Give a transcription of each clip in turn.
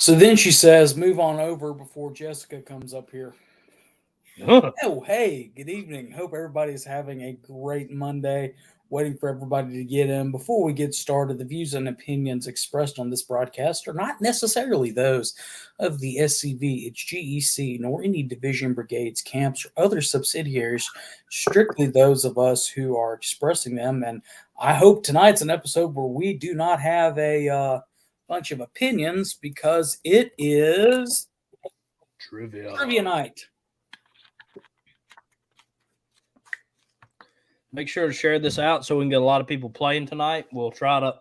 So then she says, move on over before Jessica comes up here. Oh, hey, good evening. Hope everybody's having a great Monday. Waiting for everybody to get in. Before we get started, the views and opinions expressed on this broadcast are not necessarily those of the SCV, its GEC, nor any division, brigades, camps, or other subsidiaries, strictly those of us who are expressing them. And I hope tonight's an episode where we do not have a bunch of opinions because it is trivia night. Make sure to share this out so we can get a lot of people playing tonight. We'll try to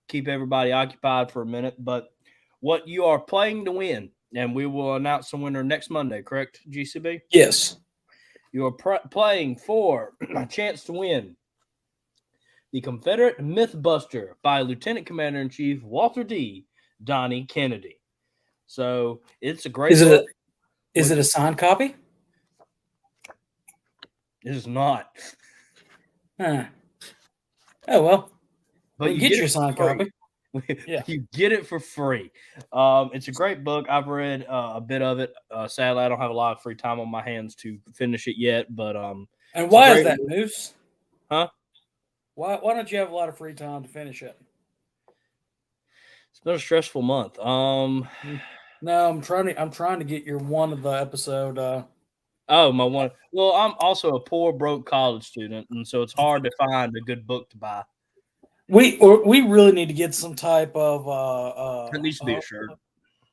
keep everybody occupied for a minute. But what you are playing to win, and we will announce the winner next Monday, correct, GCB? Yes. You are playing for a chance to win the Confederate Myth-Buster by Lieutenant Commander-in-Chief Walter D. Donnie Kennedy. So it's a great book. Is it a signed copy? It is not. Huh. Oh, well. But you get your signed copy. Yeah. You get it for free. It's a great book. I've read a bit of it. Sadly, I don't have a lot of free time on my hands to finish it yet. But and why is that, Moose? Huh? Why don't you have a lot of free time to finish it? It's been a stressful month. No, I'm trying to get your one of the episode. Oh, my one. Well, I'm also a poor, broke college student, and so it's hard to find a good book to buy. We really need to get some type of it needs to be a shirt.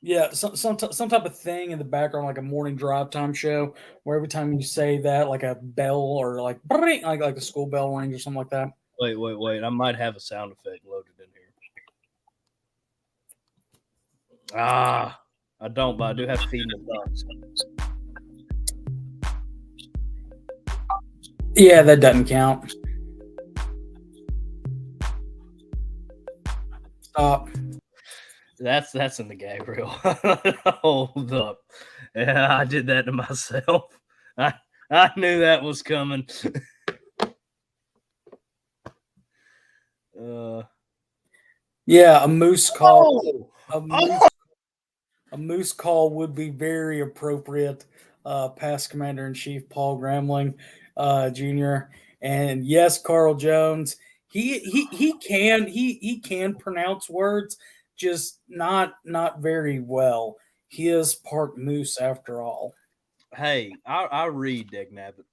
Yeah, some type of thing in the background, like a morning drive time show, where every time you say that, like a bell or like a school bell rings or something like that. Wait! I might have a sound effect loaded in here. I don't, but I do have to feed the ducks. Yeah, that doesn't count. Stop. That's in the gag reel. Hold up. Yeah, I did that to myself. I knew that was coming. Yeah, a moose call. A moose call would be very appropriate. Past Commander-in-Chief Paul Gramling, Jr. And yes, Carl Jones. He can pronounce words, just not very well. He is part moose after all. Hey, I read Degnabbit.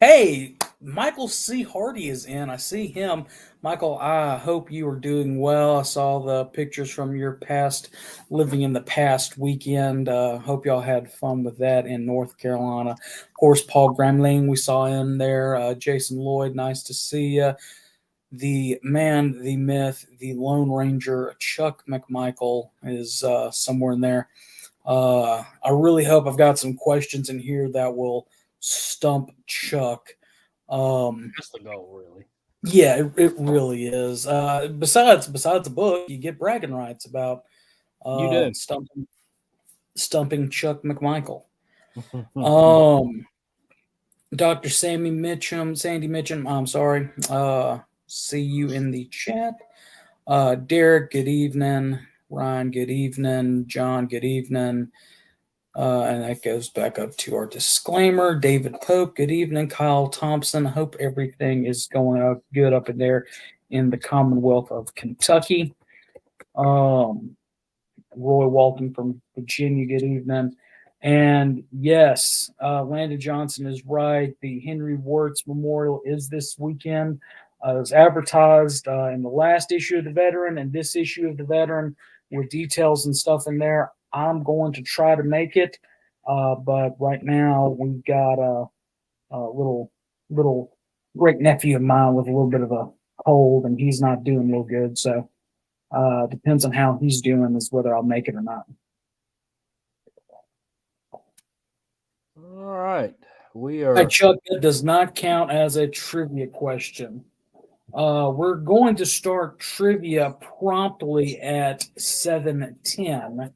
Hey, Michael C. Hardy is in. I see him. Michael, I hope you are doing well. I saw the pictures from your past living in the past weekend. Hope y'all had fun with that in North Carolina. Of course, Paul Gramling, we saw in there. Jason Lloyd, nice to see you. The man, the myth, the Lone Ranger, Chuck McMichael is somewhere in there. I really hope I've got some questions in here that will stump Chuck. That's the goal, really. Yeah, it really is. Besides the book, you get bragging rights about stumping Chuck McMichael. Dr. Sandy Mitchum, I'm sorry. See you in the chat. Derek, good evening. Ryan, good evening. John, good evening. And that goes back up to our disclaimer. David Pope, good evening. Kyle Thompson, hope everything is going up good up in there in the Commonwealth of Kentucky. Roy Walton from Virginia, good evening. And yes, Landon Johnson is right. The Henry Wirtz Memorial is this weekend. It was advertised in the last issue of the Veteran and this issue of the Veteran with details and stuff in there. I'm going to try to make it, but right now we've got a little great nephew of mine with a little bit of a cold, and he's not doing real good. So depends on how he's doing is whether I'll make it or not. All right, we are. Hey, Chuck, that does not count as a trivia question. We're going to start trivia promptly at 7:10.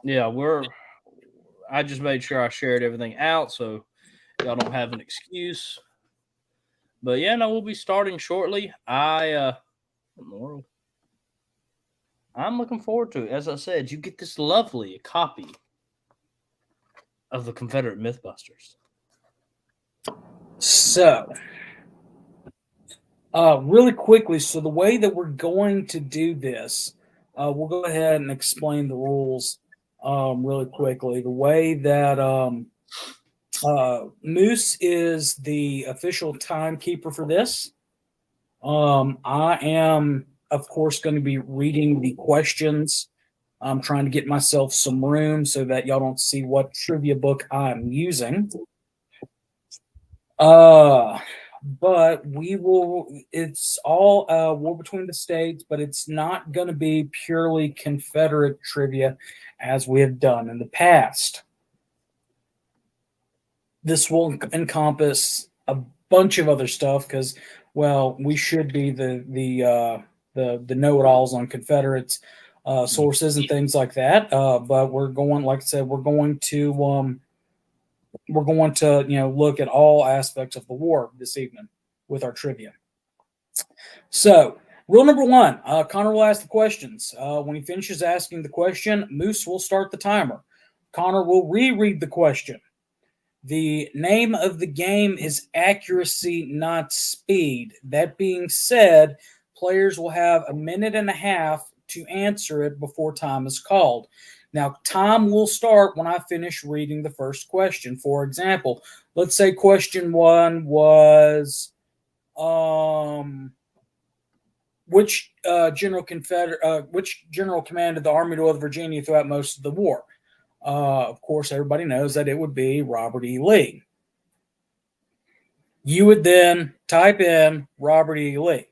Yeah, I just made sure I shared everything out so y'all don't have an excuse. But yeah, no, we'll be starting shortly. What in the world? I'm looking forward to it. As I said, you get this lovely copy of the Confederate Myth-Busters. So, really quickly, so the way that we're going to do this, we'll go ahead and explain the rules really quickly. The way that Moose is the official timekeeper for this. I am, of course, going to be reading the questions. I'm trying to get myself some room so that y'all don't see what trivia book I'm using. But it's all war between the states, but it's not going to be purely Confederate trivia as we have done in the past. This will encompass a bunch of other stuff because, well, we should be the know-it-alls on Confederates sources and things like that. But we're going, like I said, we're going to look at all aspects of the war this evening with our trivia. So, rule number one, Connor will ask the questions. When he finishes asking the question, Moose will start the timer. Connor will reread the question. The name of the game is accuracy, not speed. That being said, players will have a minute and a half to answer it before time is called. Now, time will start when I finish reading the first question. For example, let's say question one was, which general commanded the Army of Northern Virginia throughout most of the war? Of course, everybody knows that it would be Robert E. Lee. You would then type in Robert E. Lee.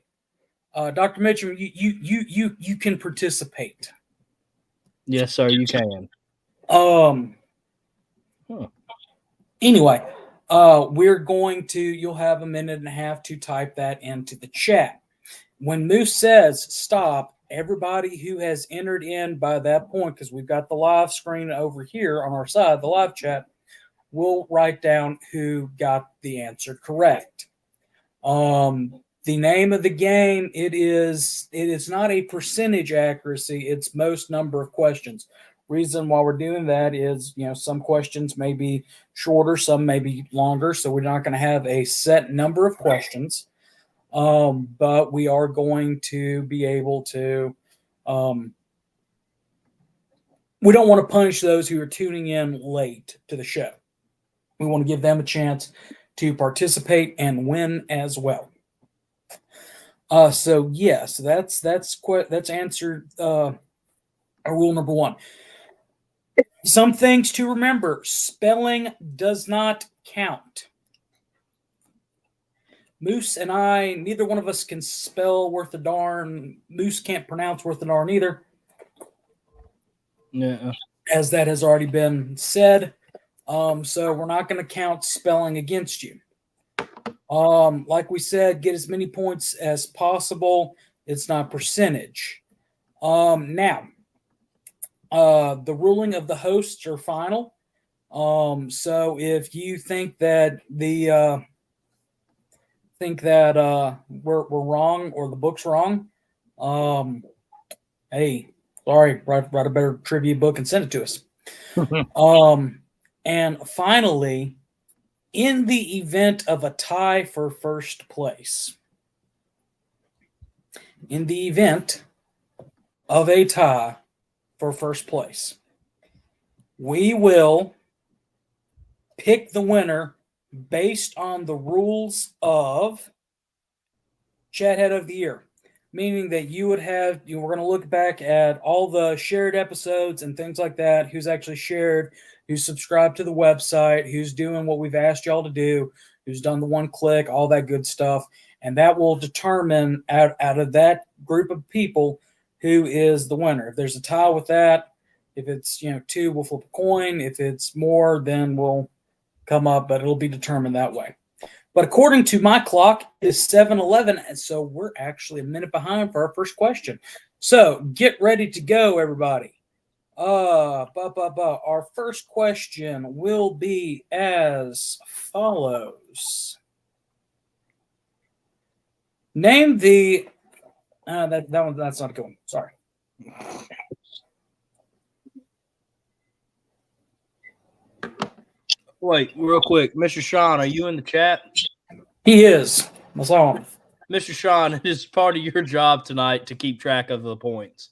Dr. Mitchell, you can participate. Yes, sir, you can. Anyway, you'll have a minute and a half to type that into the chat. When Moose says stop, everybody who has entered in by that point, because we've got the live screen over here on our side, the live chat, will write down who got the answer correct. The name of the game, it is not a percentage accuracy, it's most number of questions. Reason why we're doing that is, some questions may be shorter, some may be longer, so we're not going to have a set number of questions. But we are going to be able to, we don't want to punish those who are tuning in late to the show. We want to give them a chance to participate and win as well. So yes, that's answered rule number one. Some things to remember: spelling does not count. Moose and I, neither one of us can spell worth a darn. Moose can't pronounce worth a darn either. Yeah. As that has already been said. So we're not going to count spelling against you. Like we said, get as many points as possible. It's not percentage. Now, the ruling of the hosts are final. So if you think that we're wrong or the book's wrong, hey, sorry, write a better trivia book and send it to us. And finally, in the event of a tie for first place, in the event of a tie for first place, we will pick the winner based on the rules of Chathead of the Year, meaning that we're going to look back at all the shared episodes and things like that, who's actually shared, who's subscribed to the website, who's doing what we've asked y'all to do, who's done the one click, all that good stuff. And that will determine out of that group of people who is the winner. If there's a tie with that, if it's, two, we'll flip a coin. If it's more, then we'll come up, but it'll be determined that way. But according to my clock, it is 7:11, and so we're actually a minute behind for our first question. So get ready to go, everybody. Our first question will be as follows. Name the that's not a good one. Sorry. Wait, real quick. Mr. Sean, are you in the chat? He is. I saw him. Mr. Sean, it is part of your job tonight to keep track of the points.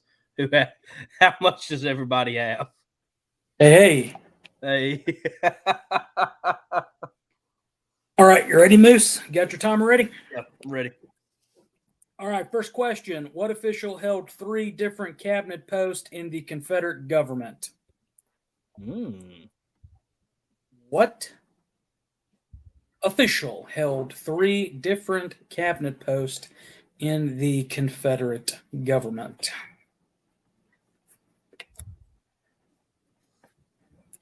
How much does everybody have? Hey. Hey. All right, you ready, Moose? You got your timer ready? Yeah, I'm ready. All right, first question. What official held 3 different cabinet posts in the Confederate government? What official held 3 different cabinet posts in the Confederate government?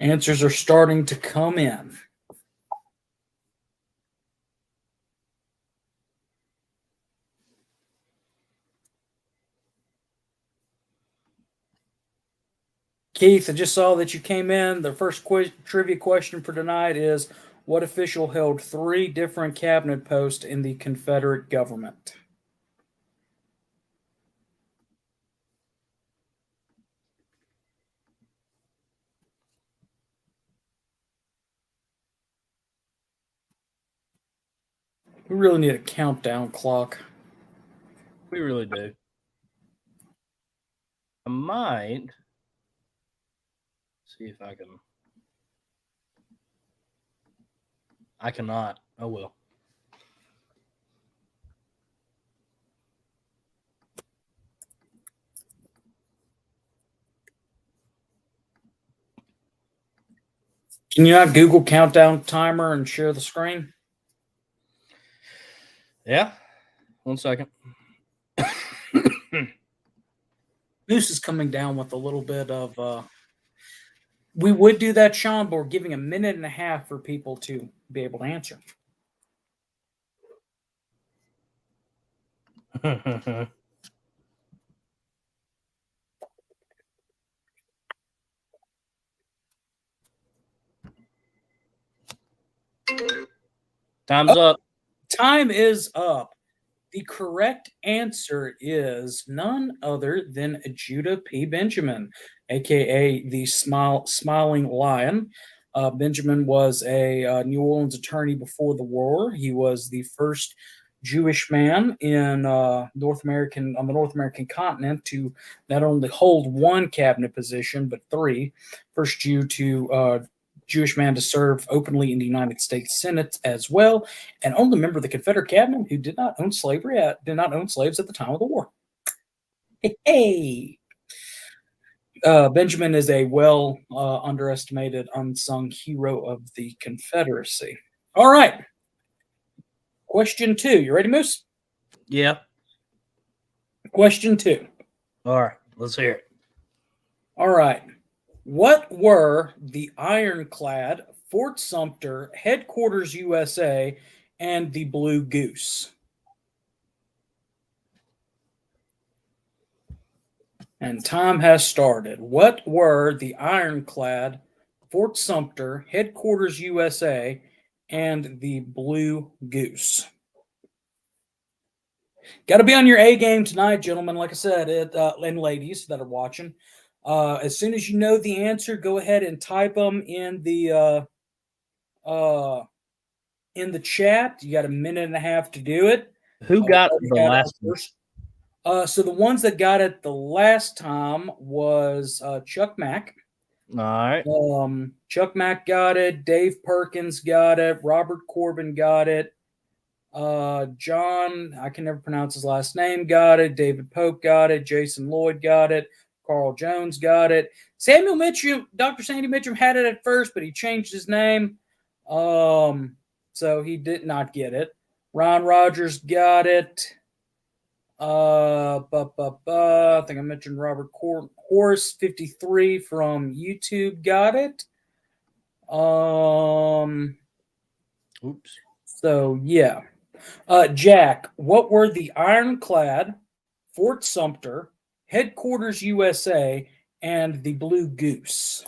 Answers are starting to come in. Keith, I just saw that you came in. The first trivia question for tonight is, what official held 3 different cabinet posts in the Confederate government? We really need a countdown clock. We really do. I might see if I can. I cannot. Oh, well. Can you not Google countdown timer and share the screen? Yeah. 1 second. Moose is coming down with a little bit of. We would do that, Sean, but we're giving a minute and a half for people to be able to answer. Time's up. Time is up. The correct answer is none other than Judah P. Benjamin, aka the Smiling Lion. Benjamin was a New Orleans attorney before the war. He was the first Jewish man in on the North American continent to not only hold 1 cabinet position but 3. First Jewish man to serve openly in the United States Senate as well, and only member of the Confederate cabinet who did not own slaves at the time of the war. Hey. Benjamin is a well underestimated, unsung hero of the Confederacy. All right. Question 2. You ready, Moose? Yeah. Question 2. All right. Let's hear it. All right. What were the ironclad, Fort Sumter, Headquarters USA, and the Blue Goose? And time has started. What were the ironclad, Fort Sumter, Headquarters USA, and the Blue Goose? Got to be on your A game tonight, gentlemen. Like I said, and ladies that are watching. As soon as you know the answer, go ahead and type them in the chat. You got a minute and a half to do it. Who got the last one? So the ones that got it the last time was Chuck Mack. All right. Chuck Mack got it. Dave Perkins got it. Robert Corbin got it. John, I can never pronounce his last name, got it. David Pope got it. Jason Lloyd got it. Carl Jones got it. Samuel Mitchum, Dr. Sandy Mitchum had it at first, but he changed his name. So he did not get it. Ron Rogers got it. I think I mentioned Robert Horse 53 from YouTube got it. Oops. So yeah. Jack, what were the ironclad, Fort Sumter, Headquarters USA, and the Blue Goose?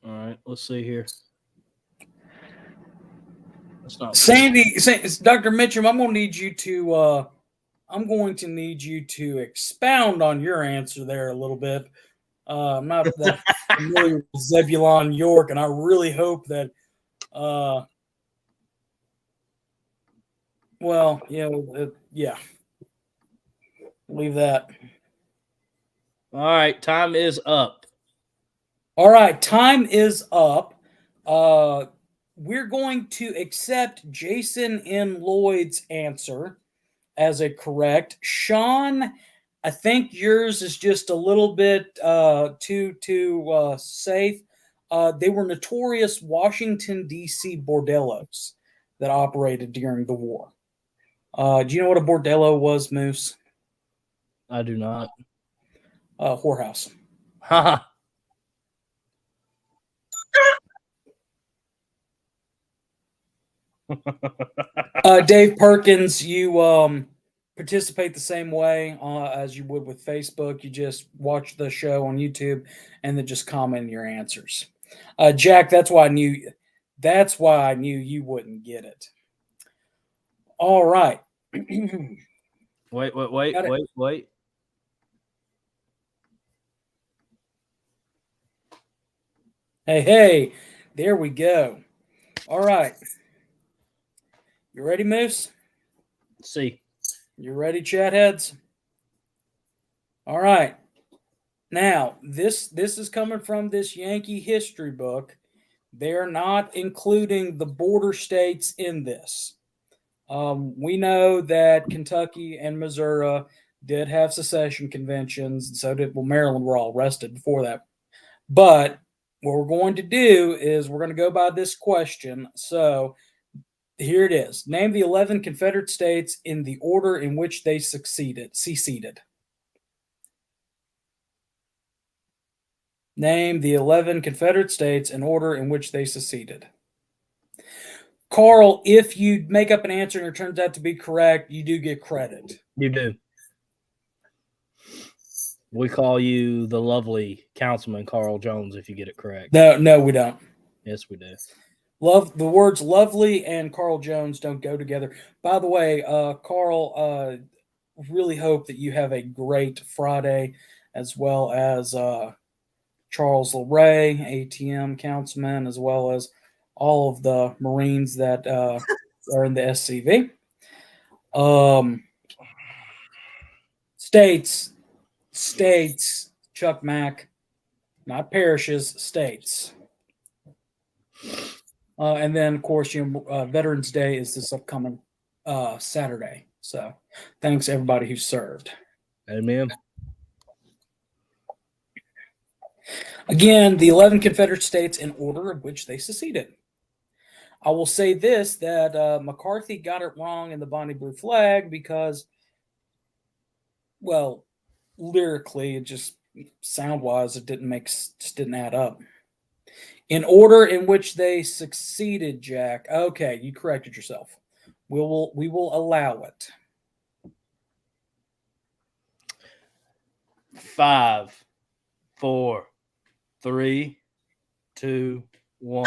All right, let's see here. It's not Sandy, Dr. Mitchum, I'm going to need you to expound on your answer there a little bit. I'm not that familiar with Zebulon York, and I really hope that, yeah, leave that. All right, time is up. All right, time is up. We're going to accept Jason N. Lloyd's answer as a correct. Sean, I think yours is just a little bit too safe. They were notorious Washington, D.C. bordellos that operated during the war. Do you know what a bordello was, Moose? I do not. Whorehouse. Haha. Dave Perkins, you participate the same way as you would with Facebook. You just watch the show on YouTube and then just comment your answers. Jack, that's why I knew you wouldn't get it. All right. Wait. Hey, there we go. All right. You ready, Moose? Let's see. You ready, chat heads? All right. Now, this is coming from this Yankee history book. They're not including the border states in this. We know that Kentucky and Missouri did have secession conventions, and so did Maryland were all arrested before that. But what we're going to do is we're going to go by this question. So here it is. Name the 11 Confederate states in the order in which they seceded. Name the 11 Confederate states in order in which they seceded. Carl, if you make up an answer and it turns out to be correct, you do get credit. You do. We call you the lovely Councilman Carl Jones if you get it correct. No, we don't. Yes, we do. Love the words lovely and Carl Jones don't go together. By the way, Carl, really hope that you have a great Friday, as well as Charles LeRae, ATM councilman, as well as all of the Marines that are in the SCV. States, Chuck Mack, not parishes, states. And then, of course, Veterans Day is this upcoming Saturday. So thanks everybody who served. Amen. Again, the 11 Confederate states in order of which they seceded. I will say this, that McCarthy got it wrong in the Bonnie Blue Flag because, well, lyrically, it just sound-wise, it just didn't add up. In order in which they succeeded, Jack. Okay, you corrected yourself. We will allow it. 5, 4, 3, 2, 1.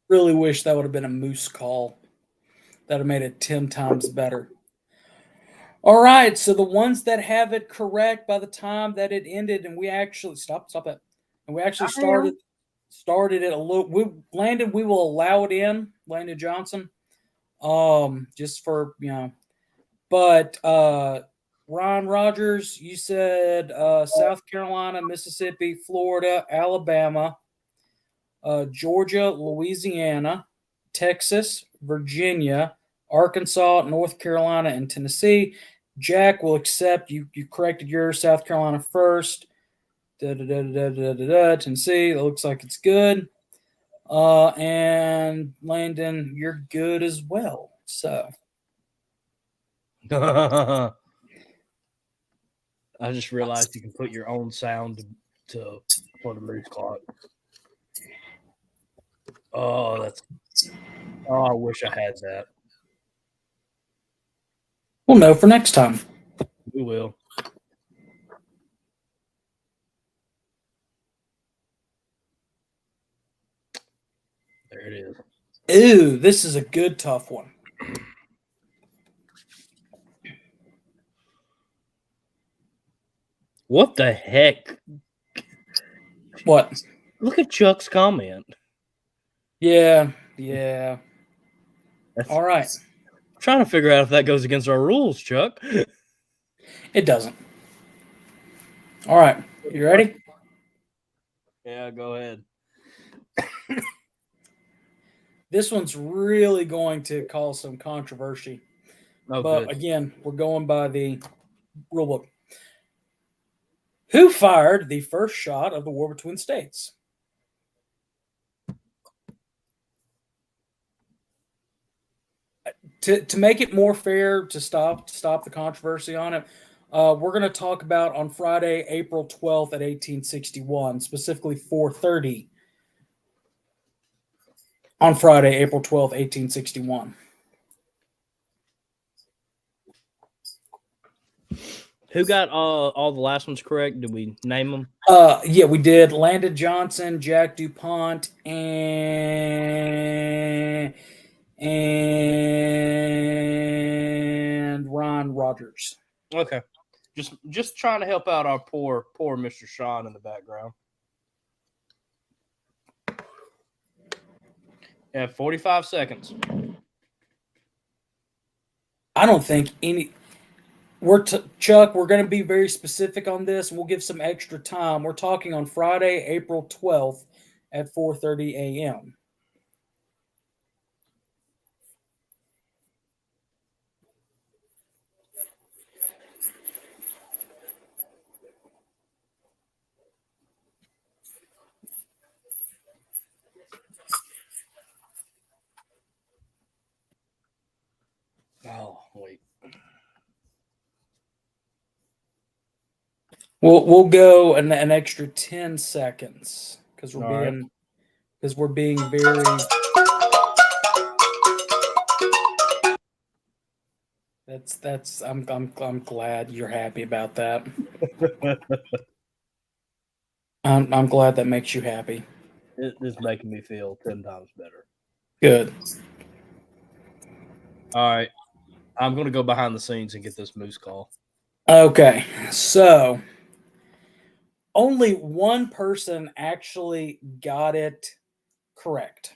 Really wish that would have been a Moose call. That would have made it 10 times better. All right, so the ones that have it correct by the time that it ended, and we actually stop that, and we actually started it a little. Landon, we will allow it in, Landon Johnson, just for But Ron Rogers, you said South Carolina, Mississippi, Florida, Alabama, Georgia, Louisiana, Texas, Virginia, Arkansas, North Carolina, and Tennessee. Jack will accept you corrected yours. South Carolina first. Tennessee. It looks like it's good. And Landon, you're good as well. So I just realized you can put your own sound for the moose clock. I wish I had that. We'll know for next time. We will. There it is. Ooh, this is a good tough one. What the heck? What? Look at Chuck's comment. Yeah. All right. I'm trying to figure out if that goes against our rules, Chuck. It doesn't. All right. You ready? Yeah, go ahead. This one's really going to cause some controversy. Oh, But good. again, we're going by the rule book. Who fired the first shot of the war between states? To make it more fair, to stop the controversy on it, we're going to talk about on Friday, April 12th at 1861, specifically 4:30 on Friday, April 12th, 1861. Who got all the last ones correct? Did we name them? Yeah, we did. Landon Johnson, Jack DuPont, and Ron Rogers. Okay. Just trying to help out our poor Mr. Sean in the background. Yeah, 45 seconds. I don't think any. Chuck. We're going to be very specific on this, and we'll give some extra time. We're talking on Friday, April 12th at 4:30 a.m. Oh, wait. We'll go an extra 10 seconds because All right. we're being very. That's I'm glad you're happy about that. I'm glad that makes you happy. It's making me feel 10 times better. Good. All right. I'm going to go behind the scenes and get this moose call. Okay, so only one person actually got it correct.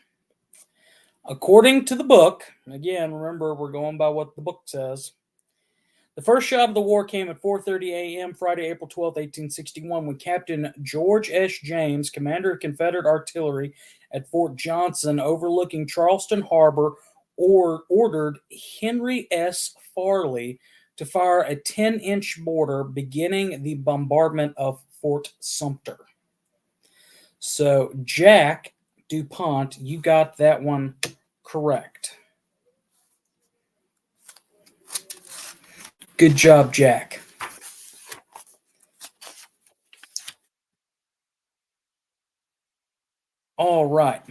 According to the book, again, remember we're going by what the book says. The first shot of the war came at 4:30 a.m. Friday, April 12, 1861, when Captain George S. James, commander of Confederate artillery at Fort Johnson overlooking Charleston Harbor, ordered Henry S. Farley to fire a 10-inch mortar beginning the bombardment of Fort Sumter. So, Jack DuPont, you got that one correct. Good job, Jack. All right.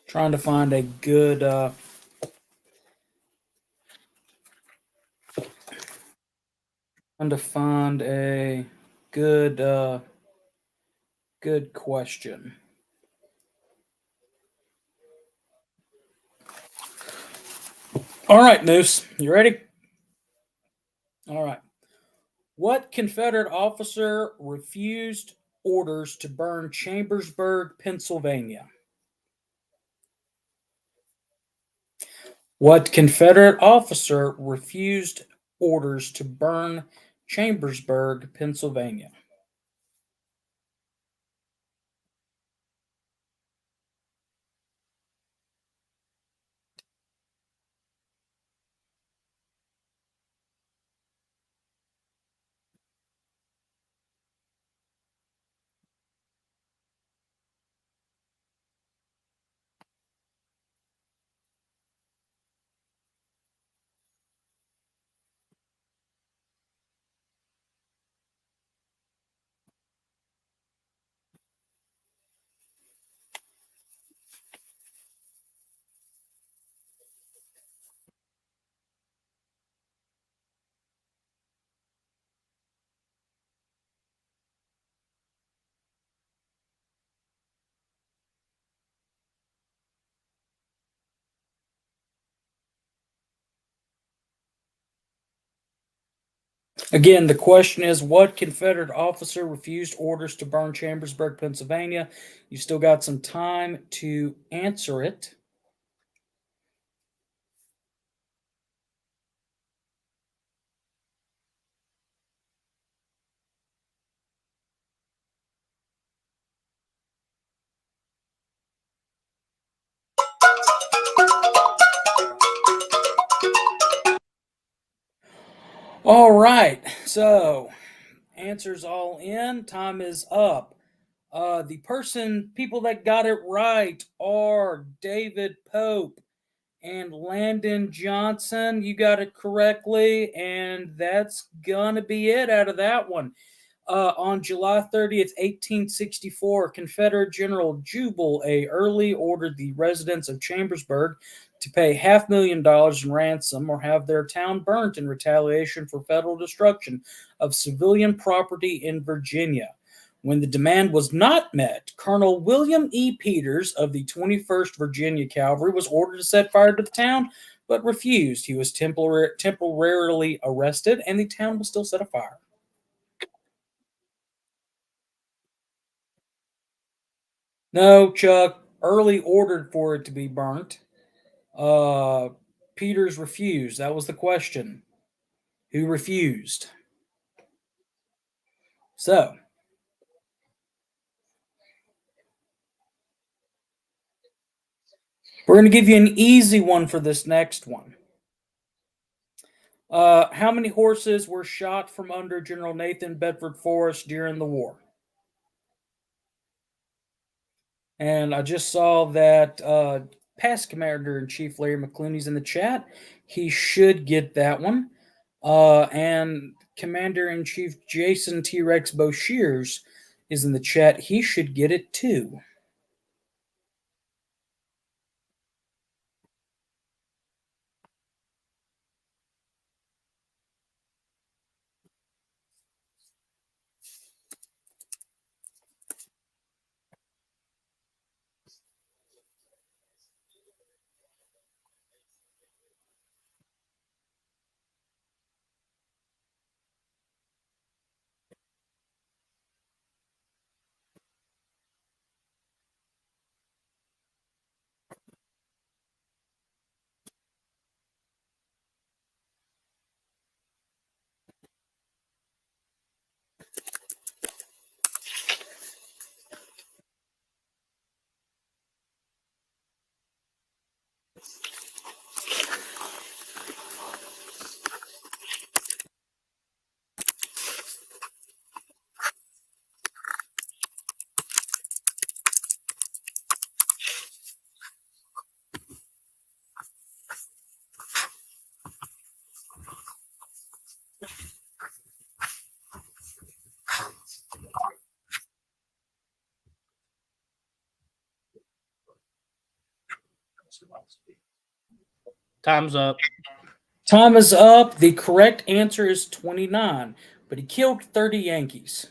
Trying to find a good good question. All right, Moose, you ready? All right. What Confederate officer refused orders to burn Chambersburg, Pennsylvania? What Confederate officer refused orders to burn Chambersburg, Pennsylvania? Again, the question is, what Confederate officer refused orders to burn Chambersburg, Pennsylvania? You still got some time to answer it. All right, so answers all in. Time is up. People that got it right are David Pope and Landon Johnson. You got it correctly, and that's gonna be it out of that one. On July 30th, 1864, Confederate General Jubal A. Early ordered the residents of Chambersburg to pay $500,000 in ransom or have their town burnt in retaliation for federal destruction of civilian property in Virginia. When the demand was not met, Colonel William E. Peters of the 21st Virginia Cavalry was ordered to set fire to the town, but refused. He was temporarily arrested, and the town was still set afire. No, Chuck. Early ordered for it to be burnt. Uh, Peters refused. That was the question. Who refused? So, we're going to give you an easy one for this next one. How many horses were shot from under General Nathan Bedford Forrest during the war? And I just saw that past Commander in Chief Larry McClooney's in the chat. He should get that one. And Commander in Chief Jason T Rex Boshears is in the chat. He should get it too. Time's up. Time is up. The correct answer is 29, but he killed 30 Yankees.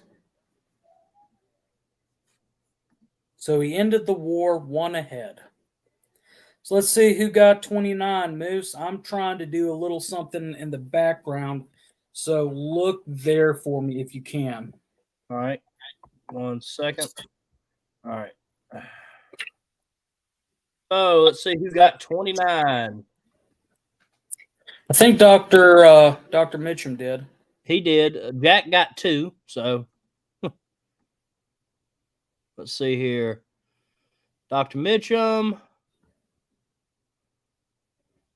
So he ended the war one ahead. So let's see who got 29, Moose. I'm trying to do a little something in the background. So look there for me if you can. All right. 1 second. All right. So let's see who got 29. I think Dr. Mitchum did. He did. Jack got 2. So let's see here. Dr. Mitchum.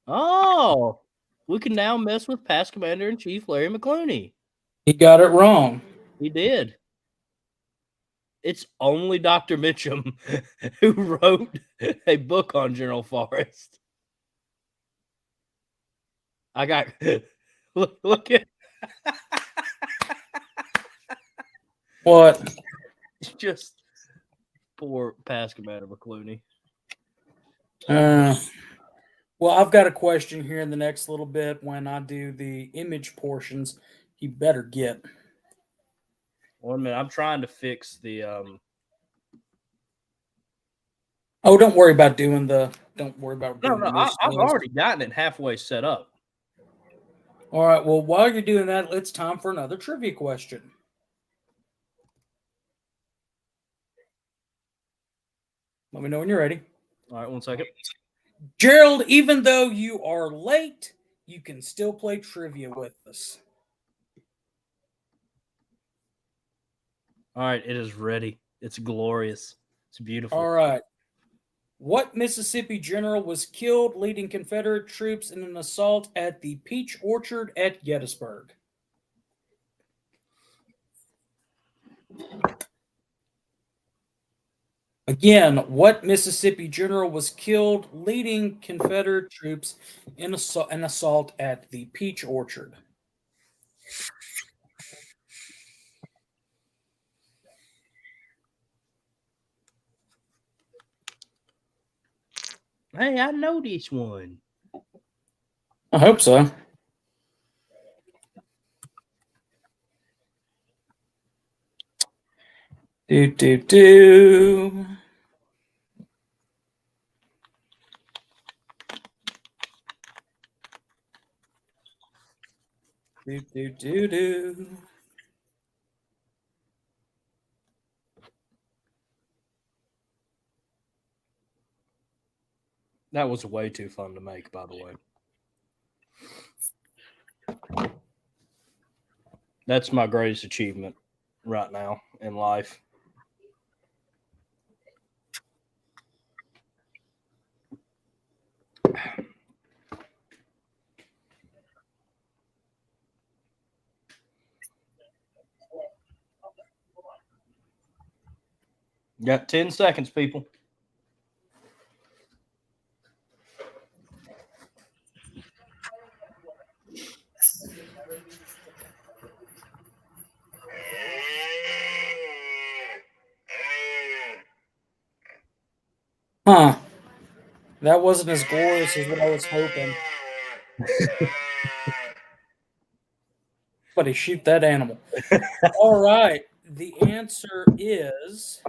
Oh, we can now mess with past Commander in Chief Larry McClooney. He got it wrong. He did. It's only Dr. Mitchum who wrote a book on General Forrest. I got look at What? just poor past Commander McClooney. Well, I've got a question here in the next little bit when I do the image portions. You better get. 1 minute. I'm trying to fix the Oh, don't worry about doing the. Don't worry about. No, I've already gotten it halfway set up. All right. Well, while you're doing that, it's time for another trivia question. Let me know when you're ready. All right, 1 second. Gerald, even though you are late, you can still play trivia with us. All right, it is ready. It's glorious. It's beautiful. All right. What Mississippi general was killed leading Confederate troops in an assault at the Peach Orchard at Gettysburg? Again, what Mississippi general was killed leading Confederate troops in an assault at the Peach Orchard? Hey, I know this one. I hope so. Do, do, do. Do, do, do, do. That was way too fun to make, by the way. That's my greatest achievement right now in life. Got 10 seconds, people. Huh. That wasn't as glorious as what I was hoping. Somebody shoot that animal. All right. The answer is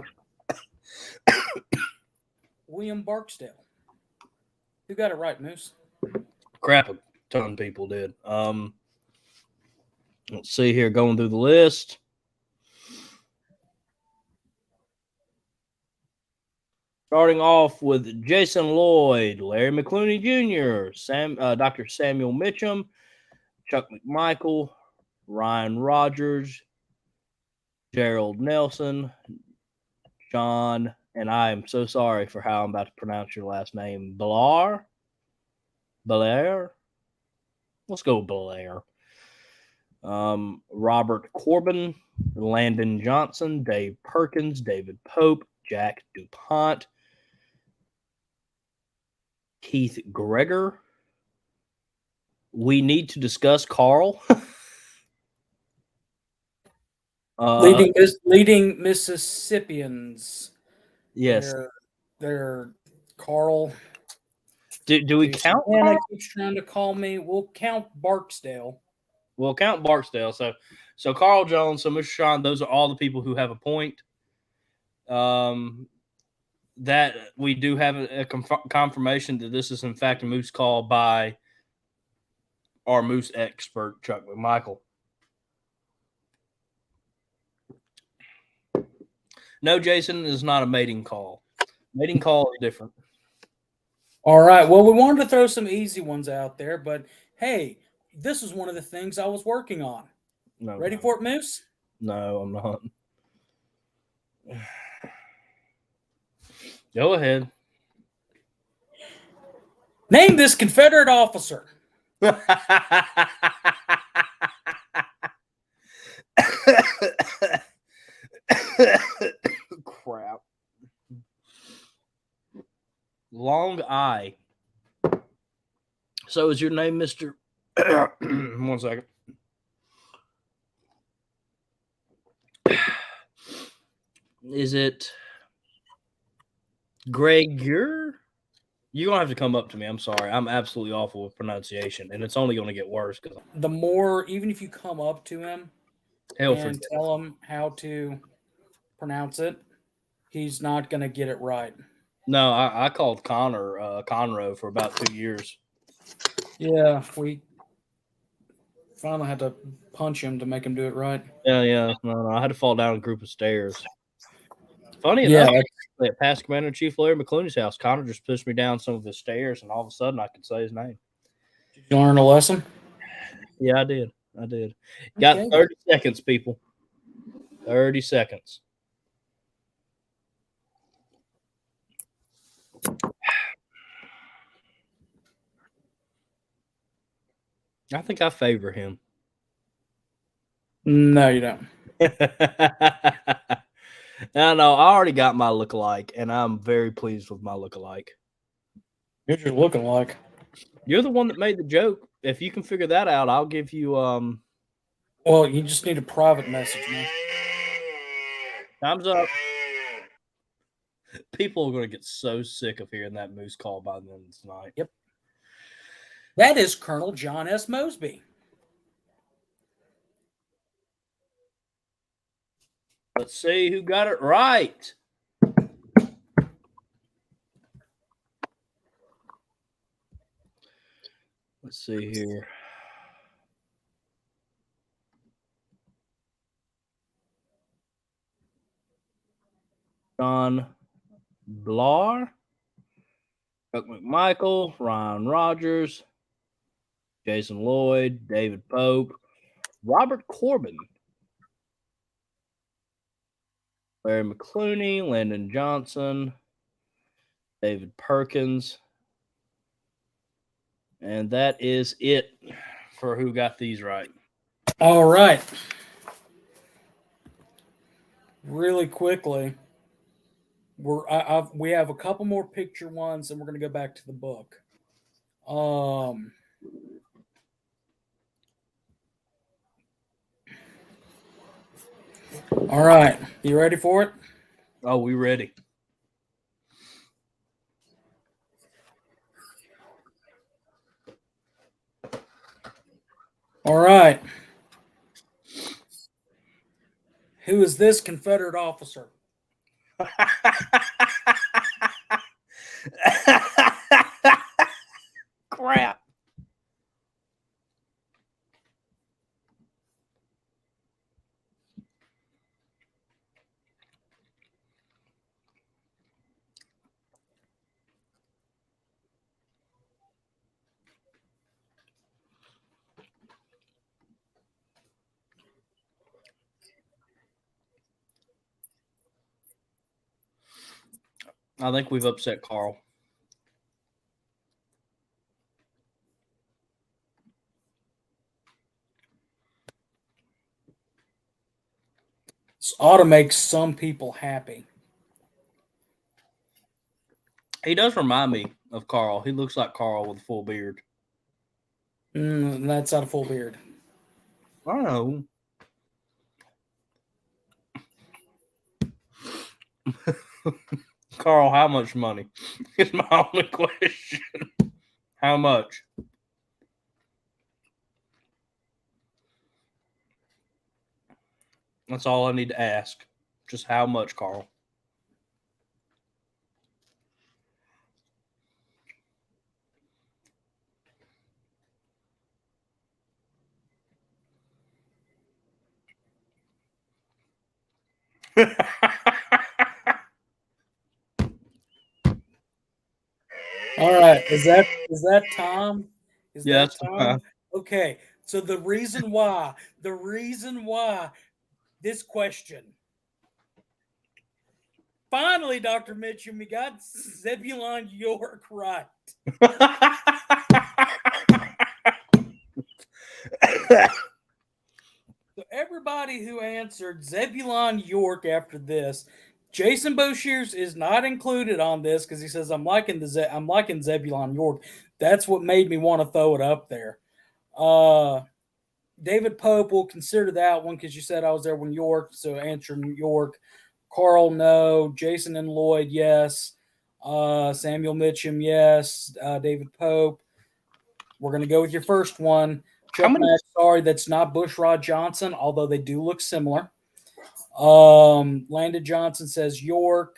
William Barksdale. Who got it right, Moose? Crap, a ton of people did. Let's see here, going through the list. Starting off with Jason Lloyd, Larry McClooney Jr., Dr. Samuel Mitchum, Chuck McMichael, Ryan Rogers, Gerald Nelson, John, and I am so sorry for how I'm about to pronounce your last name, Blair. Let's go Blair. Robert Corbin, Landon Johnson, Dave Perkins, David Pope, Jack DuPont, Keith Gregor. We need to discuss Carl. Leading Mississippians. Yes. They're Carl. Do we count? Anna keeps trying to call me. We'll count Barksdale. We'll count Barksdale. So Carl Jones, so Mr. Sean, those are all the people who have a point. That we do have a confirmation that this is in fact a moose call by our moose expert, Chuck McMichael. No, Jason, is not a mating call. Mating call is different. All right. Well, we wanted to throw some easy ones out there, but hey, this is one of the things I was working on. No, Ready for it, Moose? No, I'm not. Go ahead. Name this Confederate officer. Crap. Long I. So is your name Mr. 1 second. Is it Greg? You're gonna have to come up to me. I'm sorry. I'm absolutely awful with pronunciation, and it's only gonna get worse because the more, even if you come up to him and tell him how to pronounce it, he's not gonna get it right. No, I called Connor Conroe for about 2 years. Yeah, Finally had to punch him to make him do it right. Yeah. No, I had to fall down a group of stairs. Funny Yeah, enough, at past Commander-in-Chief Larry McClooney's house, Connor just pushed me down some of his stairs, and all of a sudden I could say his name. did you learn a lesson? Yeah, I did. Got Okay. 30 seconds, people. 30 seconds. I think I favor him. No, you don't. I know. I already got my lookalike, and I'm very pleased with my lookalike. You're just looking like. You're the one that made the joke. If you can figure that out, I'll give you Well, you just need a private message, man. time's up. People are going to get so sick of hearing that moose call by the end of tonight. Yep. That is Colonel John S. Mosby. Let's see who got it right. Let's see here. John Blar, Chuck McMichael, Ryan Rogers, Jason Lloyd, David Pope, Robert Corbin, Larry McClooney, Landon Johnson, David Perkins. And that is it for who got these right. All right. Really quickly, we have a couple more picture ones, and we're going to go back to the book. All right, you ready for it? Oh, we ready. All right. Who is this Confederate officer? Crap. I think we've upset Carl. This ought to make some people happy. He does remind me of Carl. He looks like Carl with a full beard. That's not a full beard. I don't know. Carl, how much money? Is my only question. How much? That's all I need to ask. Just how much, Carl? All right, is that Tom? Is Yeah, that Tom? Okay, so the reason why this question. Finally, Dr. Mitchum, we got Zebulon York right. So everybody who answered Zebulon York after this, Jason Boshears is not included on this because he says I'm liking Zebulon York. That's what made me want to throw it up there. David Pope will consider that one because you said I was there when York, so answer New York. Carl, no. Jason and Lloyd, yes. Samuel Mitchum, yes. David Pope. We're going to go with your first one. Chuck Mack, sorry, that's not Bushrod Johnson, although they do look similar. Landon Johnson says York.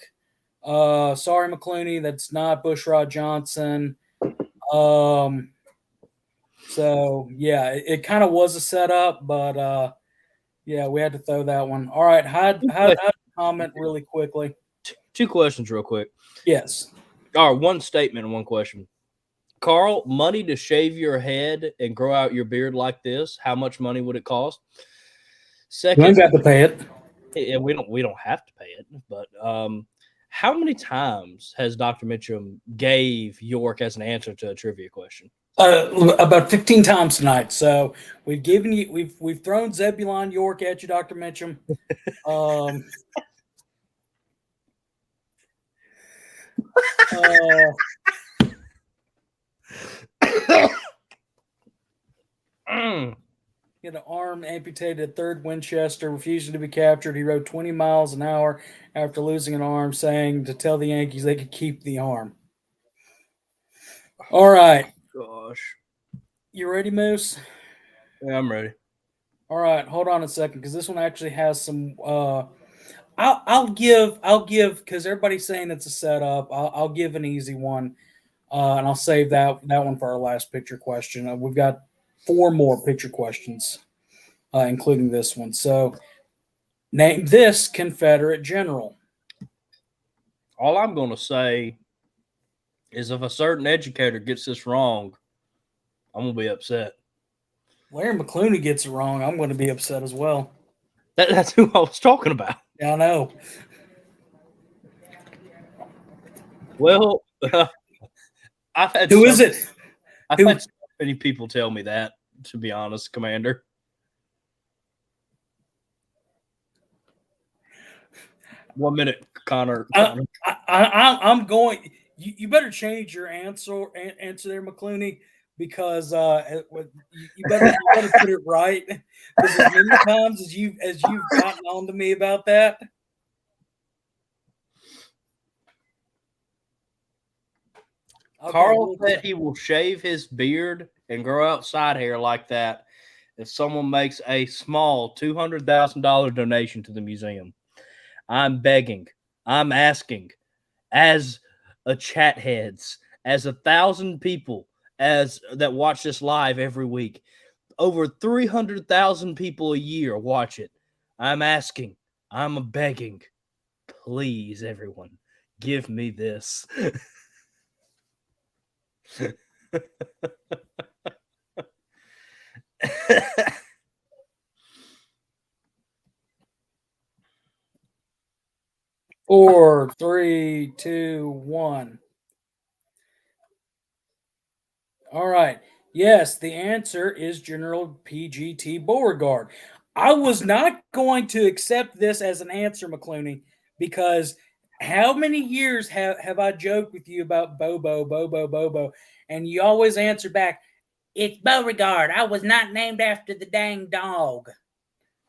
Sorry, McClooney, that's not Bushrod Johnson. So yeah, it kind of was a setup, but yeah, we had to throw that one. All right, how comment really quickly. Two questions real quick. Yes. Or one statement and one question. Carl, money to shave your head and grow out your beard like this, how much money would it cost? You Second, ain't got to pay it. and we don't have to pay it, but how many times has Dr. Mitchum gave York as an answer to a trivia question? About 15 times tonight. So we've given you, we've thrown Zebulon York at you, Dr. Mitchum. He had an arm amputated, third Winchester, refusing to be captured. He rode 20 miles an hour after losing an arm, saying to tell the Yankees they could keep the arm. All right. Gosh. You ready, Moose? Yeah, I'm ready. All right, hold on a second, because this one actually has some. I'll give because everybody's saying it's a setup. I'll give an easy one, and I'll save that one for our last picture question. We've got 4 more picture questions, including this one. So, name this Confederate general. All I'm going to say is if a certain educator gets this wrong, I'm going to be upset. Larry McClooney gets it wrong, I'm going to be upset as well. That's who I was talking about. Yeah, I know. Well, I've had Who is it? I've had so many people tell me that, to be honest, Commander. One minute, Connor. I'm going. You better change your answer there, McClooney, because you better put it right. Because as many times as you've gotten on to me about that. Okay, Carl said he will shave his beard and grow out side hair like that if someone makes a small $200,000 donation to the museum. I'm begging, I'm asking, as a chat heads, as 1,000 people that watch this live every week, over 300,000 people a year watch it. I'm asking, I'm begging, please, everyone, give me this. Four, 3, 2, 1. All right. Yes, the answer is General PGT Beauregard. I was not going to accept this as an answer, McClooney, because how many years have I joked with you about Bobo, and you always answer back, it's Beauregard. I was not named after the dang dog.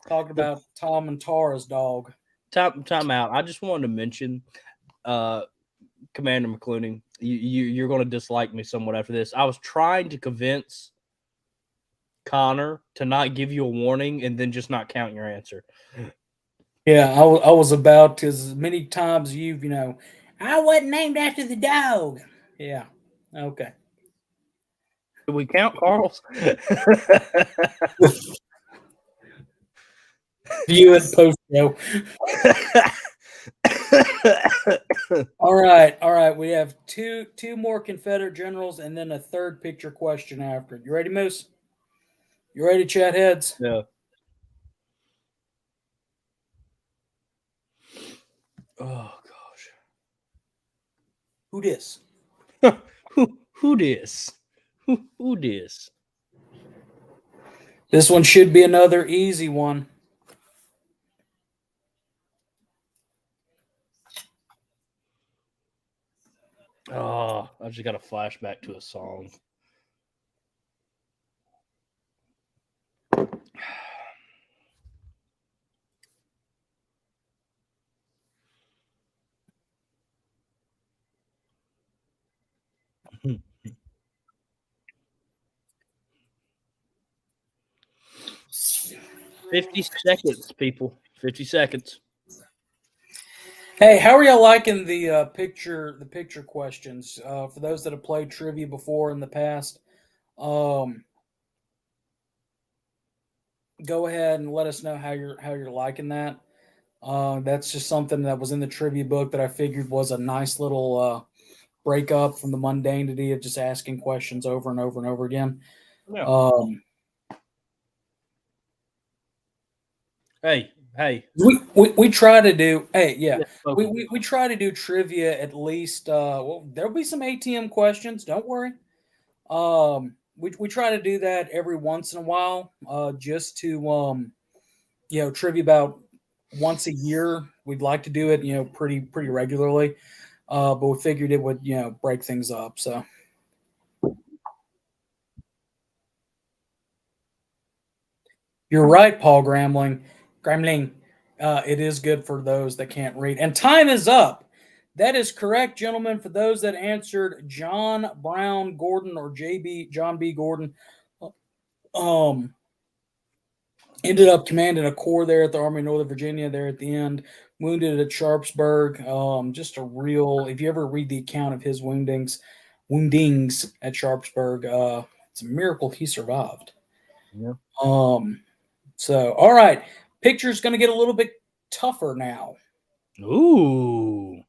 Talking about Tom and Tara's dog. Time out. I just wanted to mention, Commander McClooney, you're going to dislike me somewhat after this. I was trying to convince Connor to not give you a warning and then just not count your answer. Yeah, I was about to, as many times you've, I wasn't named after the dog. Yeah. Okay. Do we count Carl's? View it post show. All right. We have two more Confederate generals and then a third picture question after. You ready, Moose? You ready, chat heads? Yeah. Oh gosh. Who dis? Who dis? Who dis? This one should be another easy one. Oh, I just got a flashback to a song. $50 seconds, people. 50 seconds. Hey, how are y'all liking the picture questions? For those that have played trivia before in the past, go ahead and let us know how you're liking that. That's just something that was in the trivia book that I figured was a nice little break up from the mundanity of just asking questions over and over and over again. Yeah. Um, Hey. we try to do. Hey, yeah, Yeah, we try to do trivia at least. Well, there'll be some ATM questions. Don't worry. We try to do that every once in a while, just to trivia about once a year. We'd like to do it, pretty regularly. But we figured it would, break things up. So you're right, Paul Gramling. Gramling, it is good for those that can't read. And time is up. That is correct, gentlemen. For those that answered John Brown Gordon or JB John B. Gordon, um, ended up commanding a corps there at the Army of Northern Virginia there at the end, wounded at Sharpsburg. Just a real, if you ever read the account of his woundings at Sharpsburg, it's a miracle he survived. Yeah. So, all right, picture's going to get a little bit tougher now. Ooh.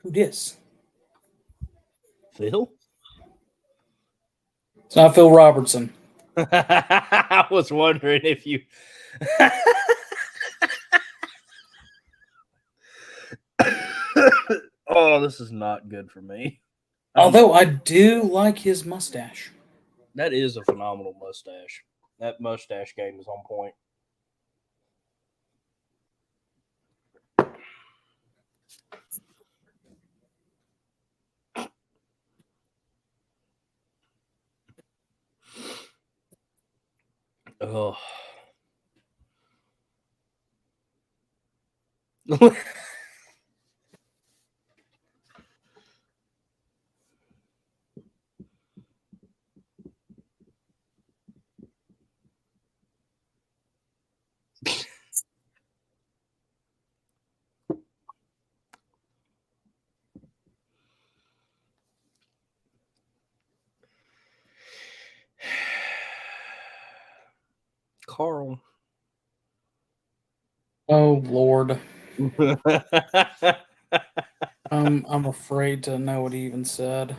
Who dis? Phil? It's not Phil Robertson. I was wondering if you. Oh, this is not good for me. Although I do like his mustache. That is a phenomenal mustache. That mustache game is on point. Oh. Carl. Oh Lord. I'm afraid to know what he even said.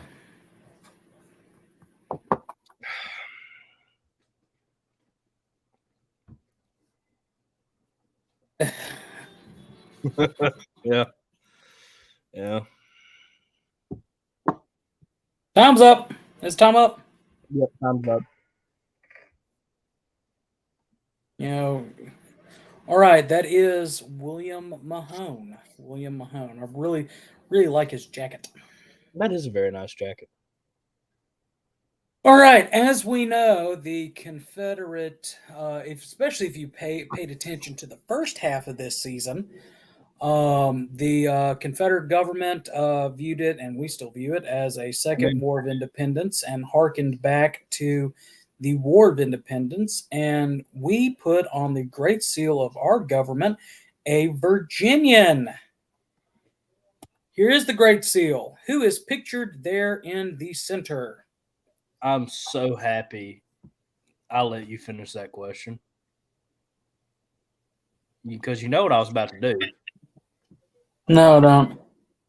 Yeah. Yeah. Time's up. Is time up? Yep, time's up. All right, that is William Mahone. William Mahone. I really, really like his jacket. That is a very nice jacket. All right, as we know, the Confederate, especially if you paid attention to the first half of this season, the Confederate government viewed it, and we still view it, as a second War of Independence, and hearkened back to the War of Independence. And we put on the Great Seal of our government a Virginian. Here is the Great Seal, who is pictured there in the center. I'm so happy I'll let you finish that question. Because you know what I was about to do. No, don't.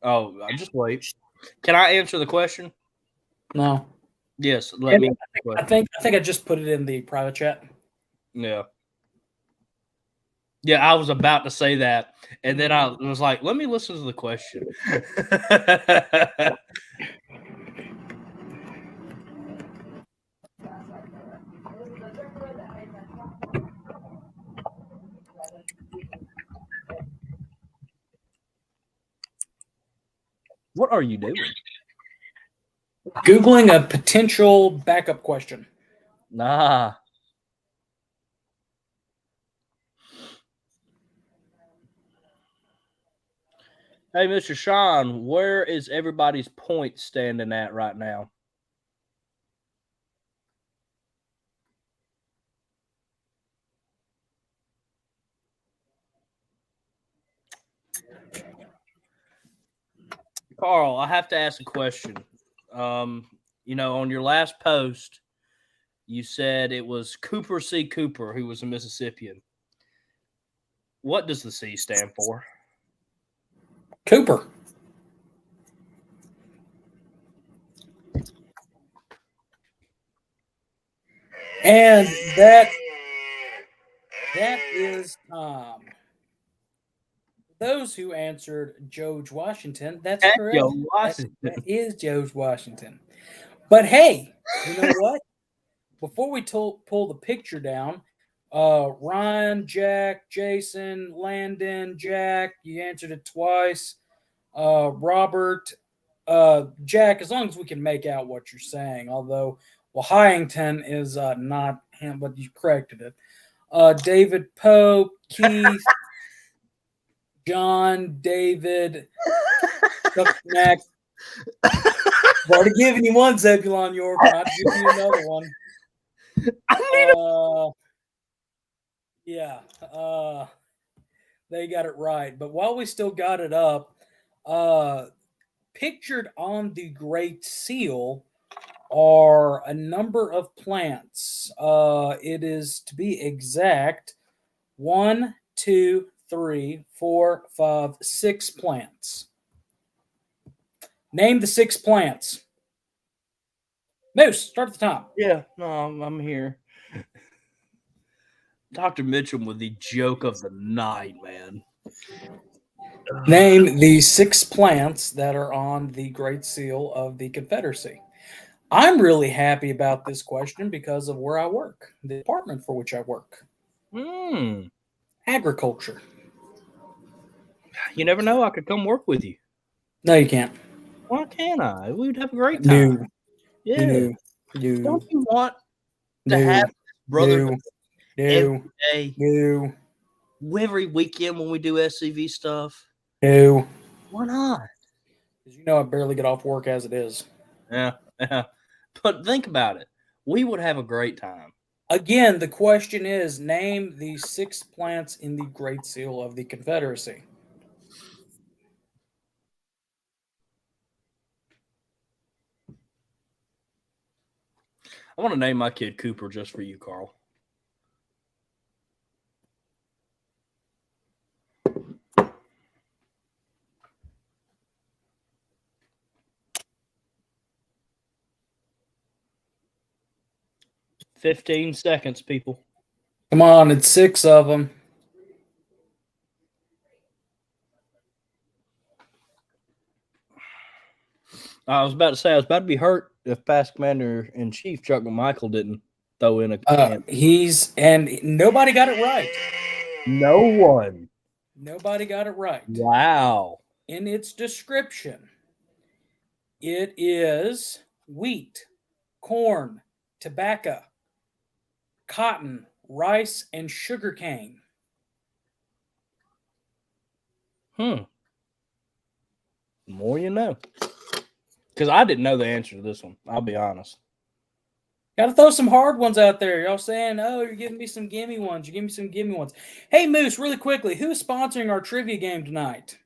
Oh, I'll just wait. Can I answer the question? No. Yes, let me. I think I just put it in the private chat. Yeah. Yeah, I was about to say that, and then I was like, "Let me listen to the question." What are you doing? Googling a potential backup question. Nah. Hey, Mr. Sean, where is everybody's point standing at right now? Carl, I have to ask a question. on your last post, you said it was Cooper C. Cooper who was a Mississippian. What does the C stand for? Cooper. And that is those who answered George Washington. That's correct. George Washington. That is George Washington. But hey, you know what? Before we pull the picture down, Ryan, Jack, Jason, Landon, Jack, you answered it twice. Robert, Jack, as long as we can make out what you're saying, although Hyington is not him, but you corrected it. David Pope, Keith, John, David, Mac. I've already given you one, Zebulon York. I'm not giving you another one. They got it right. But while we still got it up, pictured on the Great Seal are a number of plants. It is, to be exact, 1, 2, 3, 4, 5, 6 plants. Name the 6 plants. Moose, start at the top. Yeah, no, I'm here. Dr. Mitchum with the joke of the night, man. Name the 6 plants that are on the Great Seal of the Confederacy. I'm really happy about this question because of where I work, the department for which I work. Agriculture. You never know. I could come work with you. No, you can't. Why can't I? We'd have a great time. No. Yeah. No. Don't you want to have brotherhood every day? No. Every weekend when we do SCV stuff? No. Why not? Because you know I barely get off work as it is. Yeah. But think about it. We would have a great time. Again, the question is, name the 6 plants in the Great Seal of the Confederacy. I want to name my kid Cooper just for you, Carl. "15 seconds, people." Come on, it's 6 of them. I was about to be hurt if past Commander-in-Chief Chuck McMichael didn't throw in a and nobody got it right. No one. Nobody got it right. Wow. In its description, it is wheat, corn, tobacco, cotton, rice, and sugarcane. The more you know. Because I didn't know the answer to this one. I'll be honest. Got to throw some hard ones out there. Y'all saying, oh, you're giving me some gimme ones. You give me some gimme ones. Hey, Moose, really quickly, who's sponsoring our trivia game tonight?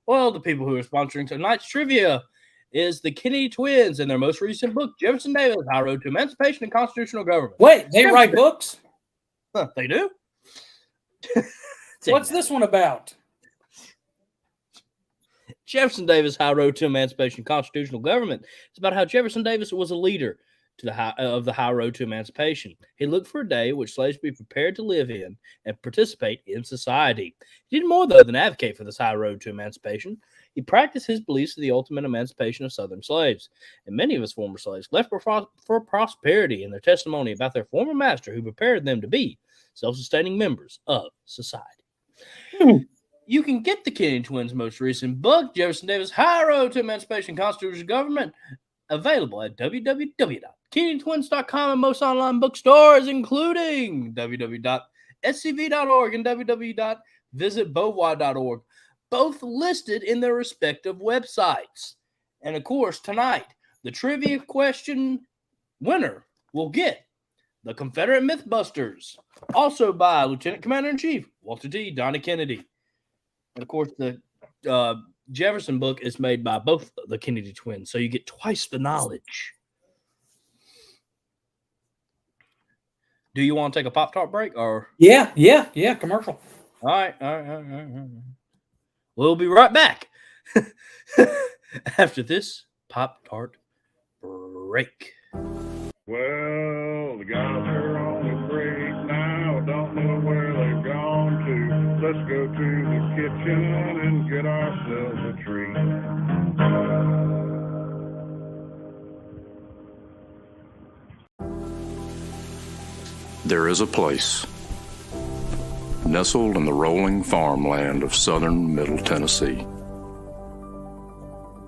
Well, the people who are sponsoring tonight's trivia is the Kennedy twins in their most recent book, Jefferson Davis, High Road to Emancipation and Constitutional Government. Wait, they write books? Huh, they do? What's this one about? Jefferson Davis, High Road to Emancipation and Constitutional Government. It's about how Jefferson Davis was a leader of the high road to emancipation. He looked for a day which slaves be prepared to live in and participate in society. He did more, though, than advocate for this high road to emancipation. He practiced his beliefs of the ultimate emancipation of Southern slaves. And many of his former slaves left for prosperity in their testimony about their former master who prepared them to be self-sustaining members of society. You can get the Kennedy twins' most recent book, Jefferson Davis, High Road to Emancipation and Constitutional Government, available at www.kennedytwins.com and most online bookstores, including www.scv.org and www.visitbovois.org, both listed in their respective websites. And, of course, tonight, the trivia question winner will get the Confederate Myth-Busters, also by Lieutenant Commander-in-Chief Walter D. Donnie Kennedy. And, of course, the Jefferson book is made by both the Kennedy twins, so you get twice the knowledge. Do you want to take a Pop-Tart break or? Yeah, commercial. All right. We'll be right back after this Pop-Tart break. Well, the guys are on the break now, don't know where they've gone to. Let's go to the kitchen and get ourselves a treat. There is a place, nestled in the rolling farmland of southern Middle Tennessee.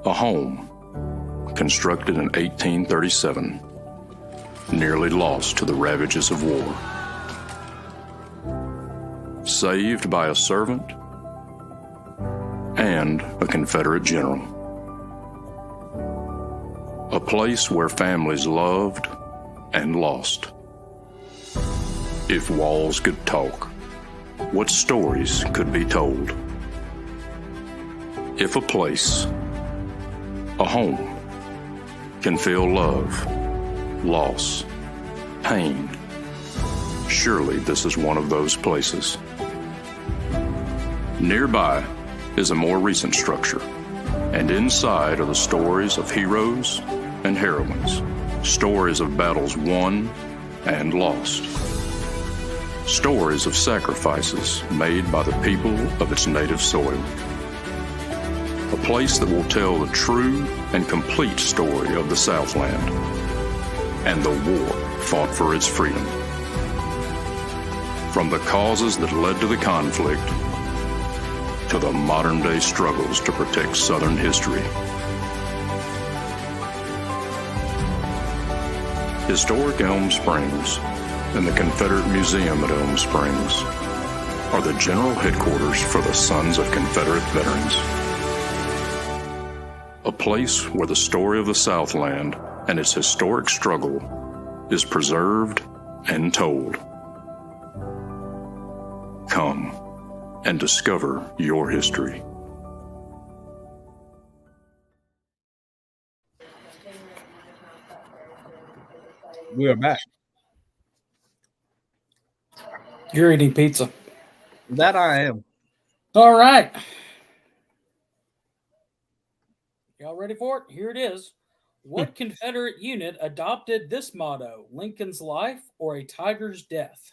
A home, constructed in 1837, nearly lost to the ravages of war. Saved by a servant and a Confederate general. A place where families loved and lost. If walls could talk, what stories could be told? If a place, a home, can feel love, loss, pain, surely this is one of those places. Nearby is a more recent structure, and inside are the stories of heroes and heroines, stories of battles won and lost. Stories of sacrifices made by the people of its native soil. A place that will tell the true and complete story of the Southland and the war fought for its freedom. From the causes that led to the conflict to the modern-day struggles to protect Southern history. Historic Elm Springs and the Confederate Museum at Elm Springs are the general headquarters for the Sons of Confederate Veterans. A place where the story of the Southland and its historic struggle is preserved and told. Come and discover your history. We are back. You're eating pizza. That I am. All right. Y'all ready for it? Here it is. What Confederate unit adopted this motto, Lincoln's life or a tiger's death?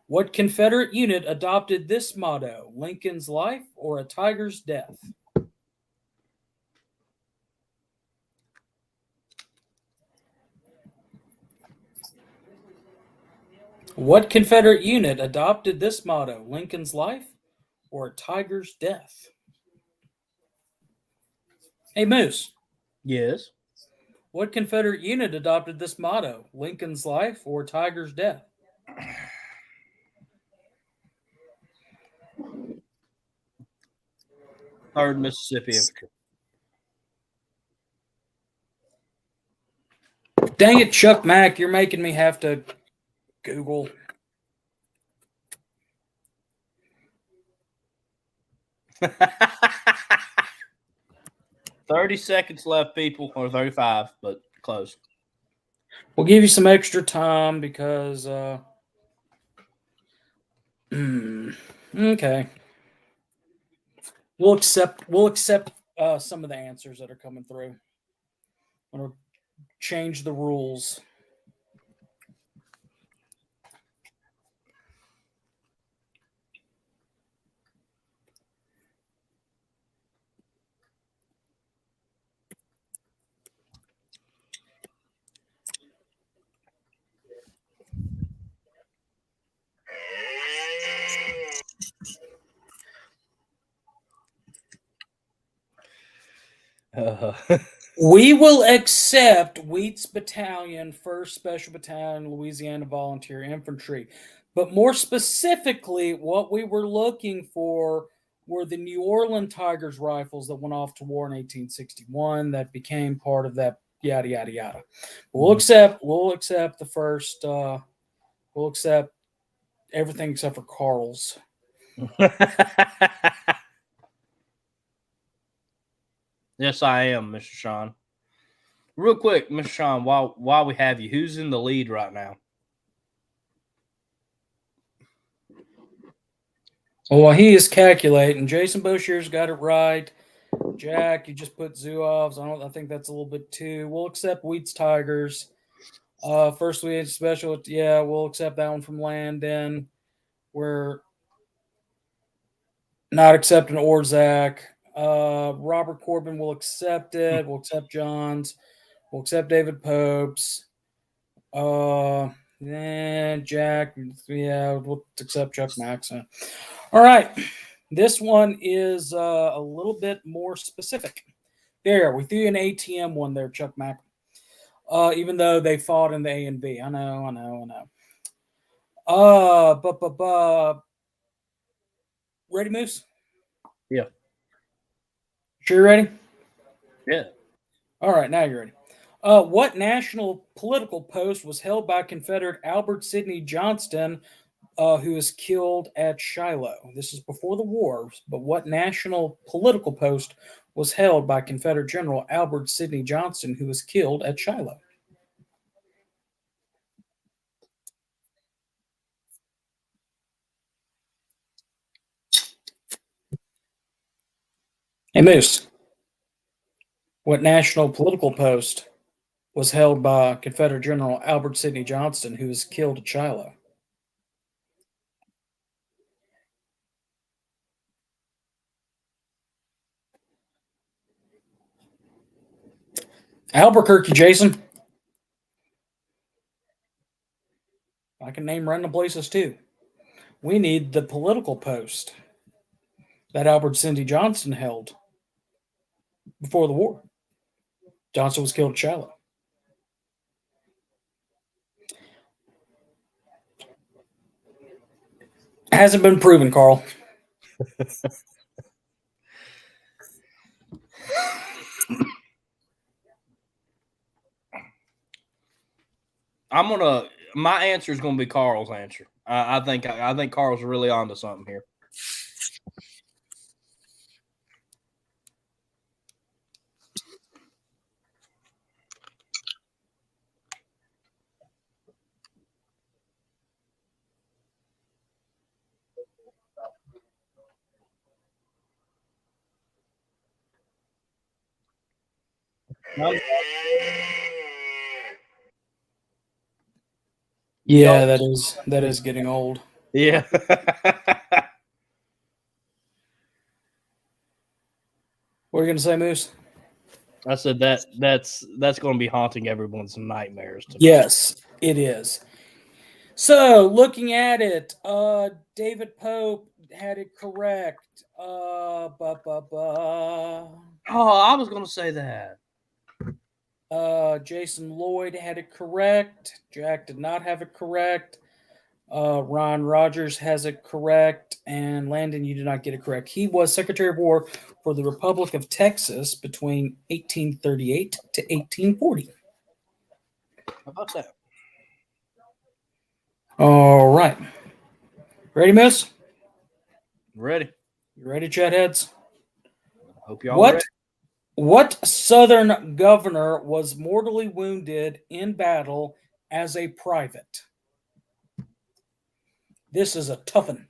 What Confederate unit adopted this motto, Lincoln's life or a tiger's death? What Confederate unit adopted this motto, Lincoln's life or a tiger's death? Hey, Moose. Yes. What Confederate unit adopted this motto, Lincoln's life or tiger's death? Third Mississippi Infantry. Dang it, Chuck Mack, you're making me have to Google. $30 seconds left, people, or 35, but close. We'll give you some extra time because okay. We'll accept some of the answers that are coming through. I'm gonna change the rules. We will accept Wheat's Battalion, 1st Special Battalion, Louisiana Volunteer Infantry. But more specifically, what we were looking for were the New Orleans Tigers rifles that went off to war in 1861 that became part of that yada, yada, yada. We'll accept the first, we'll accept everything except for Carl's. Yes, I am, Mr. Sean. Real quick, Mr. Sean, while we have you, who's in the lead right now? Well, he is calculating. Jason Boshear's got it right. Jack, you just put Zoovs. I think that's a little bit too. We'll accept Wheats Tigers. First we had special. Yeah, we'll accept that one from Landon. We're not accepting Orzak. Robert Corbin will accept it. We'll accept John's. We'll accept David Pope's. Then Jack. Yeah, we'll accept Chuck Maxon. All right. This one is a little bit more specific. There, we threw an ATM one there, Chuck Mack. Even though they fought in the A and B. I know. Ready, Moose? Yeah. Sure you're ready? Yeah. All right, now you're ready. What national political post was held by Confederate Albert Sidney Johnston, who was killed at Shiloh? This is before the war, but what national political post was held by Confederate General Albert Sidney Johnston, who was killed at Shiloh? Hey, Moose. What national political post was held by Confederate General Albert Sidney Johnston, who was killed at Shiloh? Albuquerque, Jason. I can name random places too. We need the political post that Albert Sidney Johnston held before the war. Johnston was killed at Shiloh. Hasn't been proven, Carl. My answer is gonna be Carl's answer. I think Carl's really onto something here. Yeah, that is getting old. Yeah. What are you gonna say, Moose? I said that's going to be haunting everyone's nightmares tonight. Yes, it is. So, looking at it, David Pope had it correct. Oh, I was going to say that. Jason Lloyd had it correct. Jack did not have it correct. Ron Rogers has it correct. And Landon, you did not get it correct. He was Secretary of War for the Republic of Texas between 1838 to 1840. How about that? All right. Ready, Miss? Ready. You ready, Chatheads? Hope y'all ready. What Southern governor was mortally wounded in battle as a private? This is a tough one.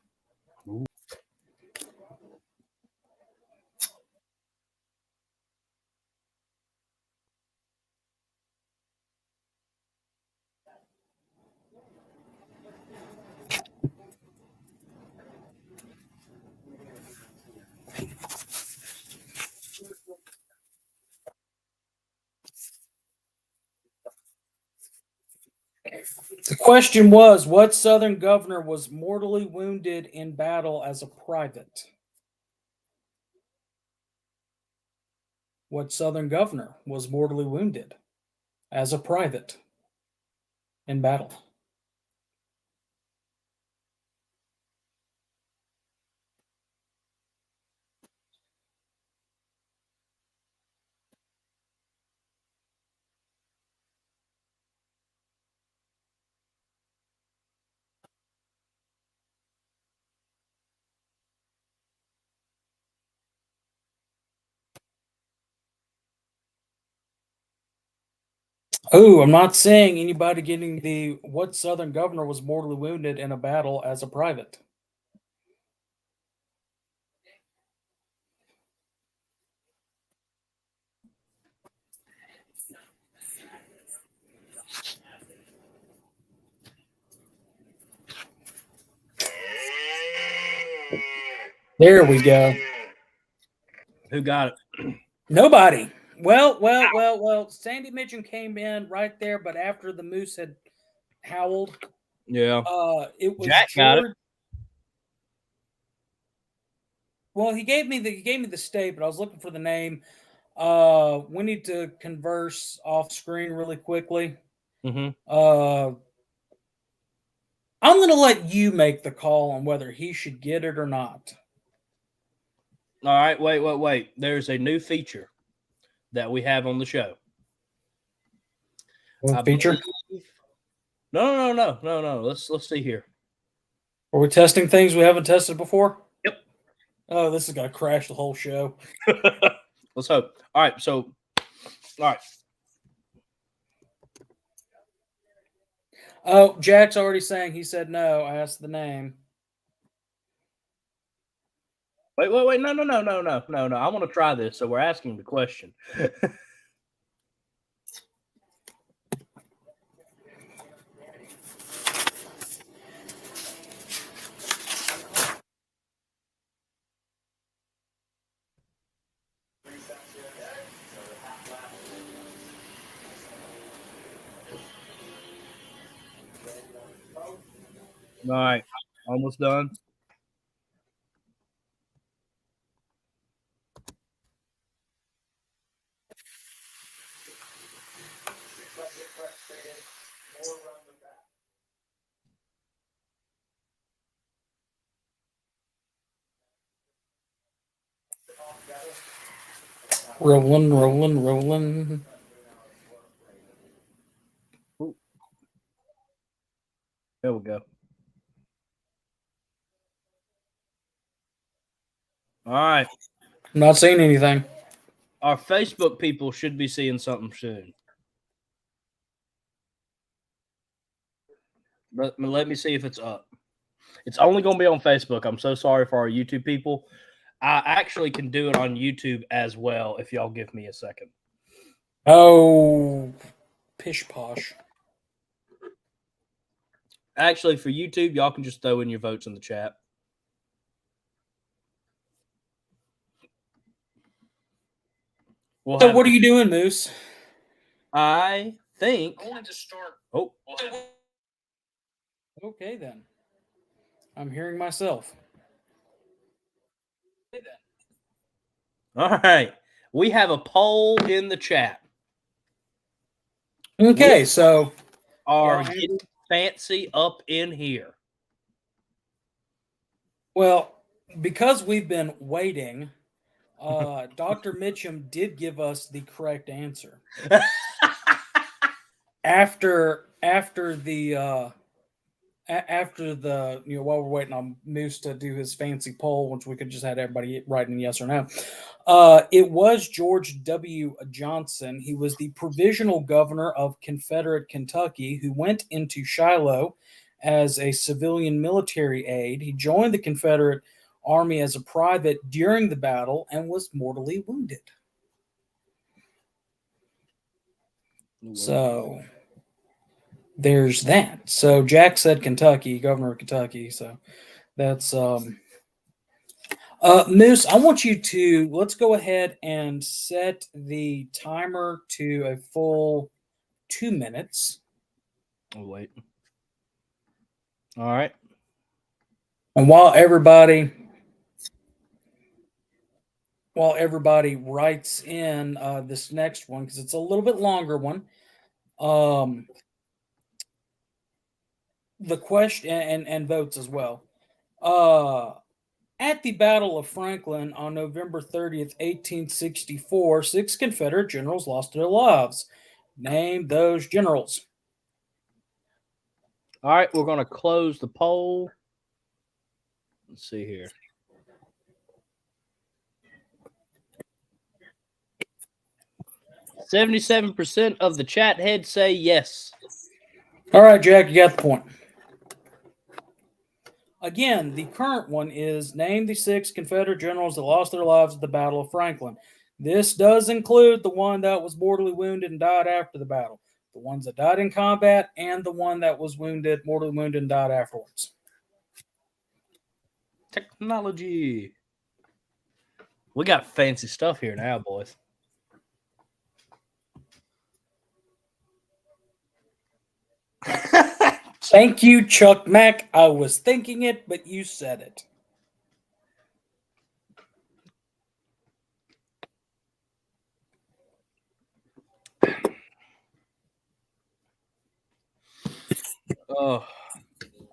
The question was, what Southern governor was mortally wounded in battle as a private? What Southern governor was mortally wounded as a private in battle? Oh, I'm not seeing anybody getting the what Southern governor was mortally wounded in a battle as a private. There we go. Who got it? Nobody. Well. Sandy Mitchum came in right there, but after the moose had howled, Yeah. it was Jack got it. George. Well, he gave me the state, but I was looking for the name. We need to converse off screen really quickly. Mm-hmm. I'm going to let you make the call on whether he should get it or not. All right. Wait. There's a new feature that we have on the show. What feature? No. Let's see here. Are we testing things we haven't tested before? Yep. Oh, this is going to crash the whole show. Let's hope. All right. So, all right. Oh, Jack's already saying he said no. I asked the name. Wait. No. I want to try this. So we're asking the question. All right. Almost done. Rolling. Ooh. There we go. All right. I'm not seeing anything. Our Facebook people should be seeing something soon. Let me see if it's up. It's only going to be on Facebook. I'm so sorry for our YouTube people. I actually can do it on YouTube as well if y'all give me a second. Oh, pish posh. Actually, for YouTube, y'all can just throw in your votes in the chat. So what are you doing, Moose? I think. I wanted to start. Oh. Okay, then. I'm hearing myself. All right. We have a poll in the chat. Okay, so are getting fancy up in here. Well, because we've been waiting, Dr. Mitchum did give us the correct answer. after the while we're waiting on Moose to do his fancy poll, which we could just had everybody writing yes or no. It was George W. Johnson. He was the provisional governor of Confederate Kentucky who went into Shiloh as a civilian military aide. He joined the Confederate Army as a private during the battle and was mortally wounded. So there's that. So Jack said Kentucky, governor of Kentucky. So that's Moose, I want you to let's go ahead and set the timer to a full 2 minutes. Oh, wait. All right. And while everybody writes in this next one, because it's a little bit longer one, the question and votes as well. At the Battle of Franklin on November 30th, 1864, 6 Confederate generals lost their lives. Name those generals. All right, we're going to close the poll. Let's see here. 77% of the chat heads say yes. All right, Jack, you got the point. Again, the current one is name the 6 Confederate generals that lost their lives at the Battle of Franklin. This does include the one that was mortally wounded and died after the battle, the ones that died in combat, and the one that was mortally wounded, and died afterwards. Technology. We got fancy stuff here now, boys. Thank you, Chuck Mack. I was thinking it, but you said it.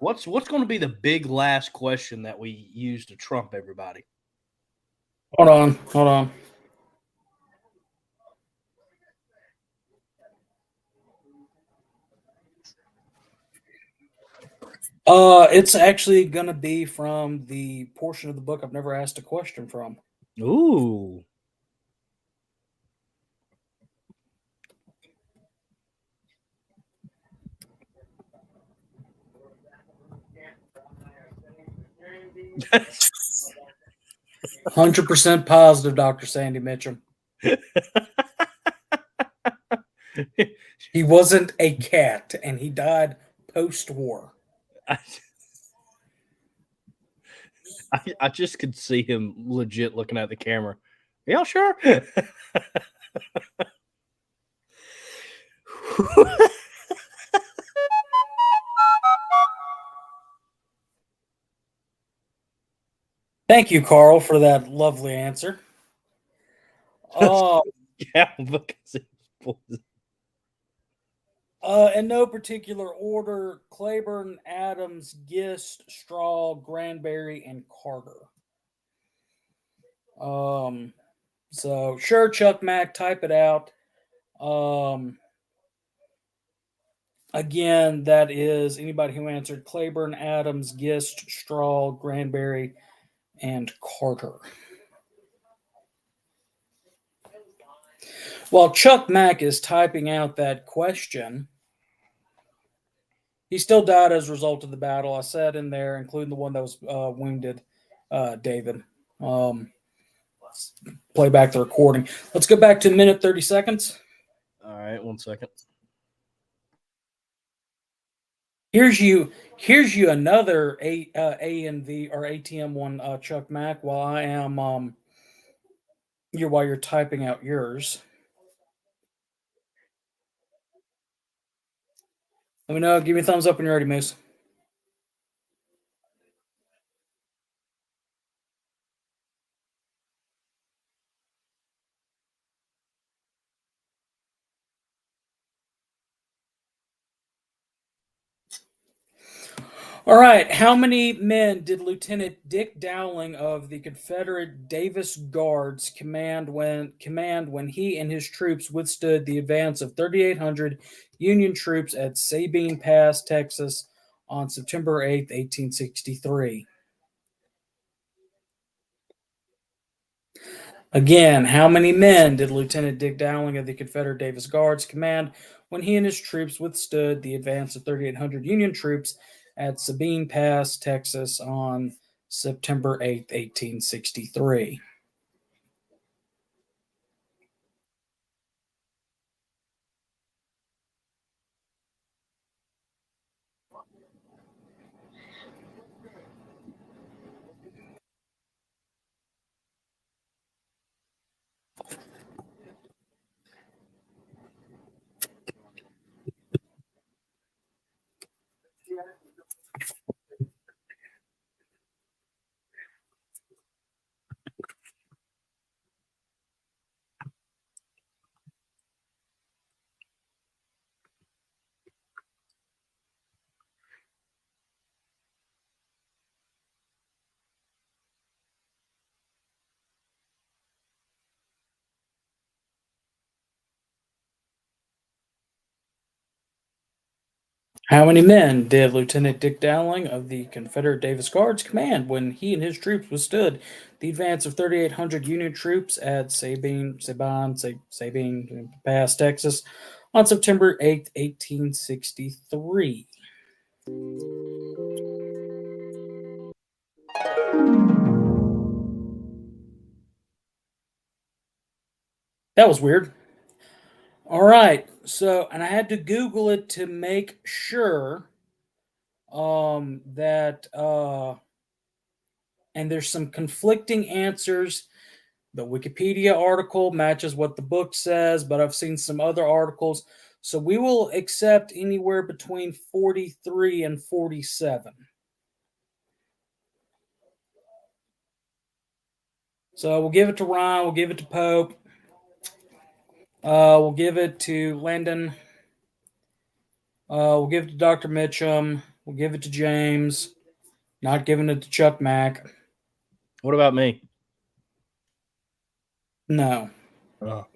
What's going to be the big last question that we use to trump everybody? Hold on. It's actually going to be from the portion of the book I've never asked a question from. Ooh. That's 100% positive, Dr. Sandy Mitchum. He wasn't a cat, and he died post-war. I just could see him legit looking at the camera. Y'all sure? Thank you, Carl, for that lovely answer. In no particular order, Claiborne, Adams, Gist, Straw, Granberry, and Carter. So sure, Chuck Mack, type it out. Again, that is anybody who answered Claiborne, Adams, Gist, Straw, Granberry, and Carter. While Chuck Mack is typing out that question, he still died as a result of the battle. I said in there, including the one that was wounded, David. Play back the recording. Let's go back to a minute, 30 seconds. All right, 1 second. Here's you another A&V or ATM one, Chuck Mack. While I am while you're typing out yours. Let me know. Give me a thumbs up when you're ready, Moose. All right. How many men did Lieutenant Dick Dowling of the Confederate Davis Guards command when he and his troops withstood the advance of 3,800 Union troops at Sabine Pass, Texas, on September 8th, 1863? Again, how many men did Lieutenant Dick Dowling of the Confederate Davis Guards command when he and his troops withstood the advance of 3,800 Union troops at Sabine Pass, Texas, on September 8th, 1863? How many men did Lieutenant Dick Dowling of the Confederate Davis Guards command when he and his troops withstood the advance of 3,800 Union troops at Sabine Pass, Texas, on September 8th, 1863? That was weird. All right, so, and I had to Google it to make sure that and there's some conflicting answers. The Wikipedia article matches what the book says, but I've seen some other articles. So we will accept anywhere between 43 and 47. So we'll give it to Ryan. We'll give it to Pope. We'll give it to Landon. We'll give it to Dr. Mitchum. We'll give it to James. Not giving it to Chuck Mack. What about me? No. Oh.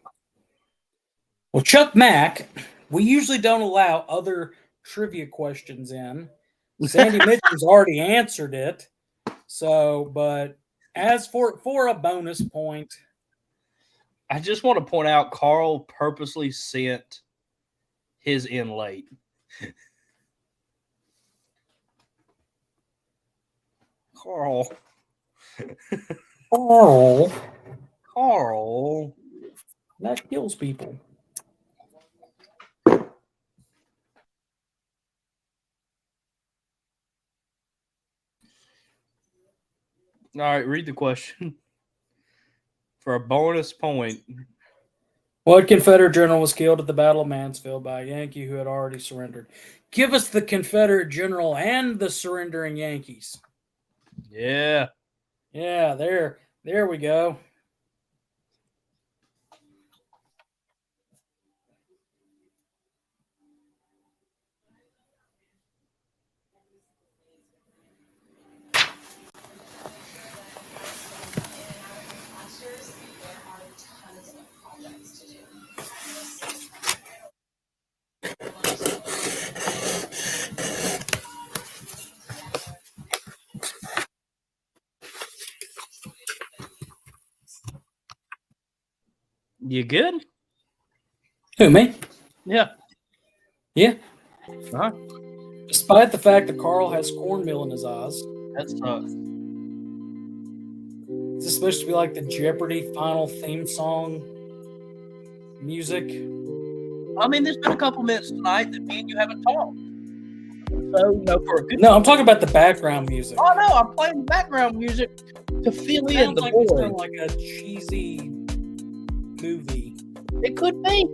Well, Chuck Mack, we usually don't allow other trivia questions in. Sandy Mitchell's already answered it. So, but as for a bonus point, I just want to point out Carl purposely sent his in late. Carl. Carl. That kills people. All right, read the question. For a bonus point. What Confederate general was killed at the Battle of Mansfield by a Yankee who had already surrendered? Give us the Confederate general and the surrendering Yankees. Yeah. Yeah, there we go. You good? Who, me? Yeah. Yeah. Uh-huh. Despite the fact that Carl has cornmeal in his eyes. That's tough. Is this supposed to be like the Jeopardy final theme song music? I mean, there's been a couple minutes tonight that me and you haven't talked. So, for a good. No, I'm talking about the background music. Oh no, I'm playing background music to fill in the It's void. like a cheesy movie. It could be,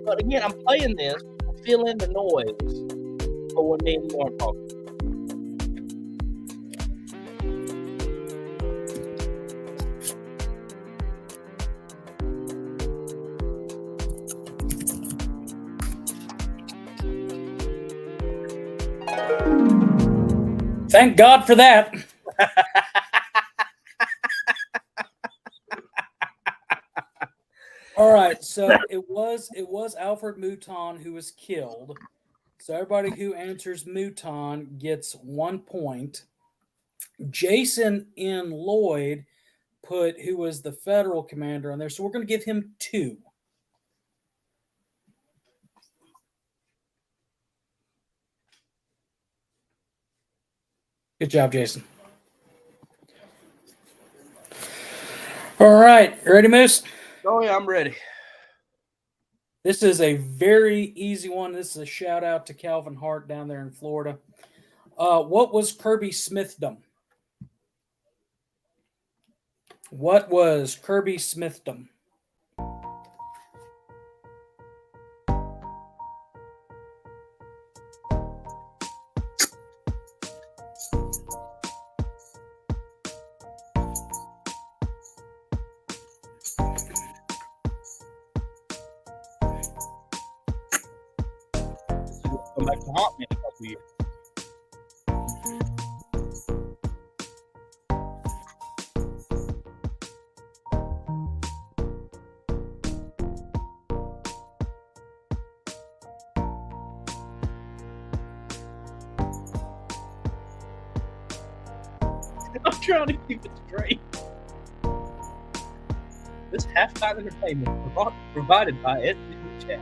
but again, I'm playing this to fill in the noise for when me and you aren't talking. Thank God for that. All right, so it was Alfred Mouton who was killed. So everybody who answers Mouton gets 1 point. Jason N. Lloyd put who was the federal commander on there, so we're going to give him 2. Good job, Jason. All right, you ready, Moose? Oh yeah, I'm ready. This is a very easy one. This is a shout out to Calvin Hart down there in Florida. What was Kirby Smithdom? What was Kirby Smithdom? Come back to haunt me in a couple years. I'm trying to keep it straight. This halftime entertainment provided by SCV Chat.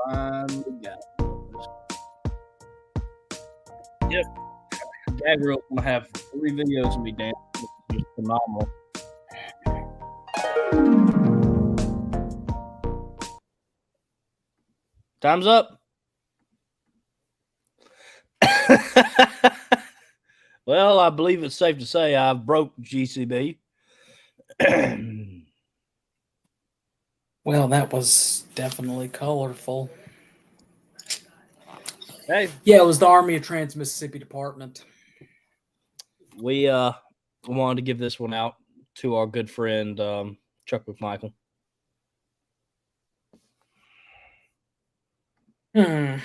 Finally got it. Yep. Gabriel's gonna have 3 videos of me dancing. It's just phenomenal. Time's up. Well, I believe it's safe to say I've broke GCB. Well, that was definitely colorful. Hey, Yeah, it was the Army of Trans-Mississippi Department. we wanted to give this one out to our good friend Chuck McMichael. Okay.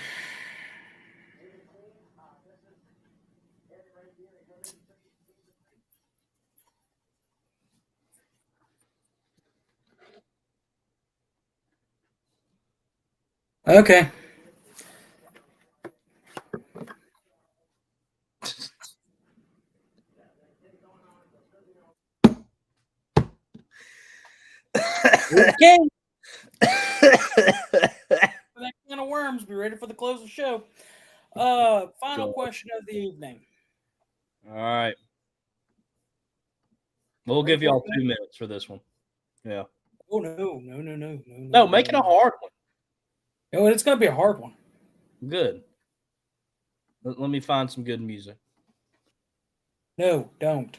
Okay. That can of worms. Be ready for the close of the show. Final question of the evening. All right. We'll give y'all 2 minutes for this one. Yeah. Oh no. No, make it a hard one. No, it's gonna be a hard one. Good. Let me find some good music. No, don't.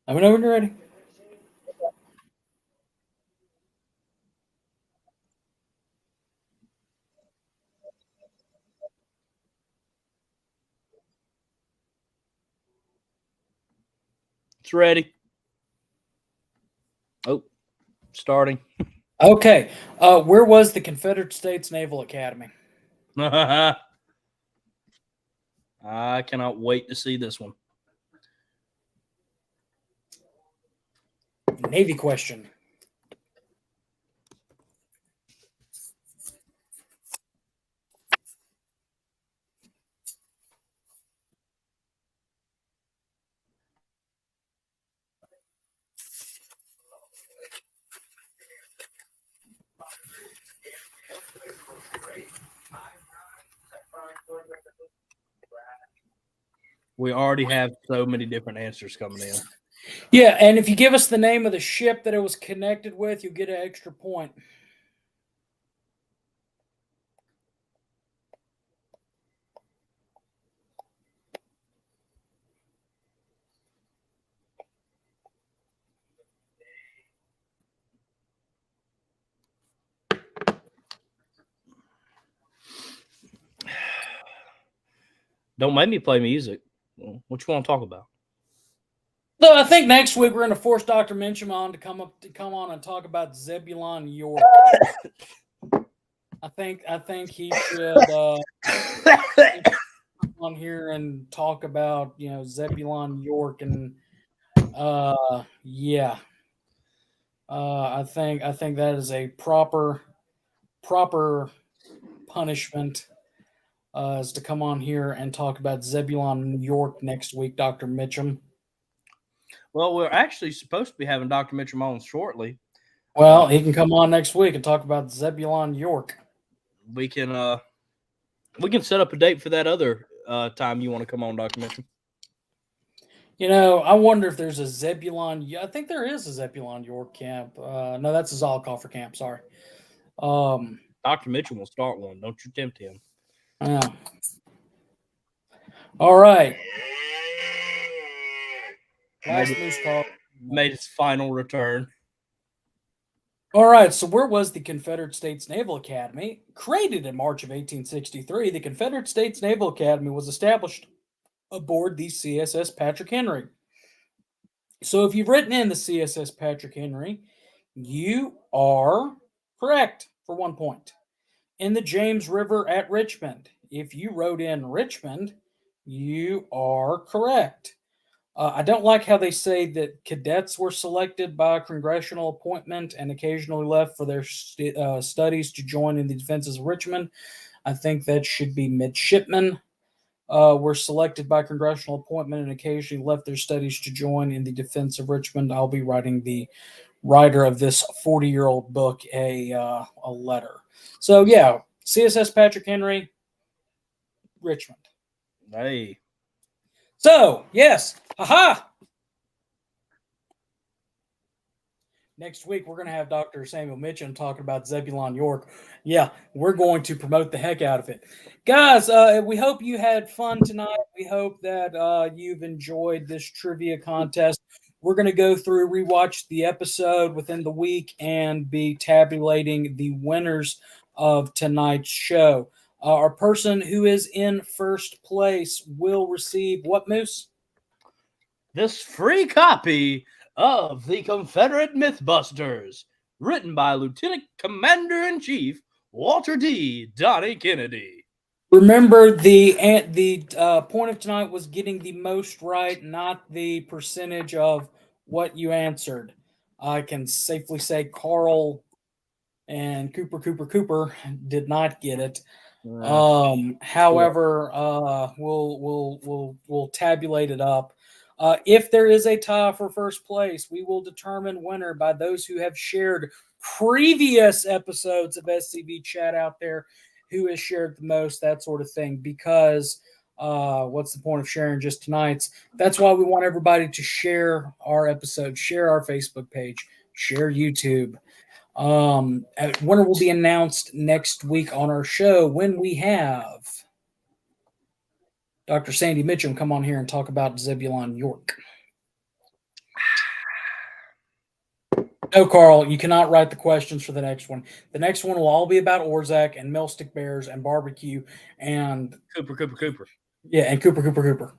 Let me know when you're ready. It's ready. Oh, starting. Okay. Where was the Confederate States Naval Academy? I cannot wait to see this one. Navy question. We already have so many different answers coming in. Yeah, and if you give us the name of the ship that it was connected with, you'll get an extra point. Don't make me play music. What you want to talk about? So I think next week we're going to force Dr. Mincham on to come on and talk about Zebulon York. I think he should come on here and talk about Zebulon York and yeah. I think that is a proper punishment is to come on here and talk about Zebulon York next week, Dr. Mitchum. Well, we're actually supposed to be having Dr. Mitchum on shortly. Well, he can come on next week and talk about Zebulon York. We can set up a date for that other time you want to come on, Dr. Mitchum. I wonder if there's a Zebulon. I think there is a Zebulon York camp. No, that's a Zollicoffer camp. Sorry. Dr. Mitchum will start one. Don't you tempt him. Yeah. All right. Last news call made its final return. All right, so where was the Confederate States Naval Academy? Created in March of 1863, the Confederate States Naval Academy was established aboard the CSS Patrick Henry. So if you've written in the CSS Patrick Henry, you are correct for 1 point. In the James River at Richmond, if you wrote in Richmond, you are correct. I don't like how they say that cadets were selected by congressional appointment and occasionally left for their studies to join in the defenses of Richmond. I think that should be midshipmen were selected by congressional appointment and occasionally left their studies to join in the defense of Richmond. I'll be writing the writer of this 40-year-old book a letter. So, yeah, CSS Patrick Henry, Richmond. Hey. So, yes, haha. Next week, we're going to have Dr. Samuel Mitchum talking about Zebulon York. Yeah, we're going to promote the heck out of it. Guys, we hope you had fun tonight. We hope that you've enjoyed this trivia contest. We're going to go through, rewatch the episode within the week, and be tabulating the winners of tonight's show. Our person who is in first place will receive what, Moose? This free copy of the Confederate Myth-Busters, written by Lieutenant Commander-in-Chief Walter D. Donnie Kennedy. Remember, the point of tonight was getting the most right, not the percentage of what you answered. I can safely say Carl and Cooper did not get it. However, we'll tabulate it up. If there is a tie for first place, we will determine winner by those who have shared previous episodes of SCV chat out there, who has shared the most, that sort of thing. Because what's the point of sharing just tonight's? That's why we want everybody to share our episode, share our Facebook page, share YouTube. Winner will be announced next week on our show when we have Dr. Sandy Mitchum come on here and talk about Zebulon York. No, Carl, you cannot write the questions for the next one. The next one will all be about Orzac and Millstick Bears and barbecue and Cooper. Yeah, and Cooper.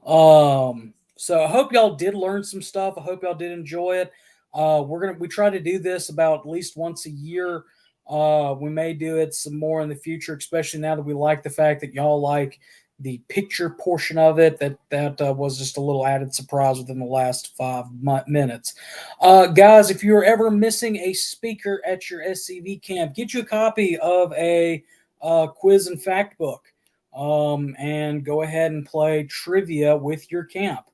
So I hope y'all did learn some stuff. I hope y'all did enjoy it. We try to do this about at least once a year. We may do it some more in the future, especially now that we like the fact that y'all like the picture portion of it. That was just a little added surprise within the last 5 minutes. Guys, if you're ever missing a speaker at your SCV camp, get you a copy of a quiz and fact book, and go ahead and play trivia with your camp.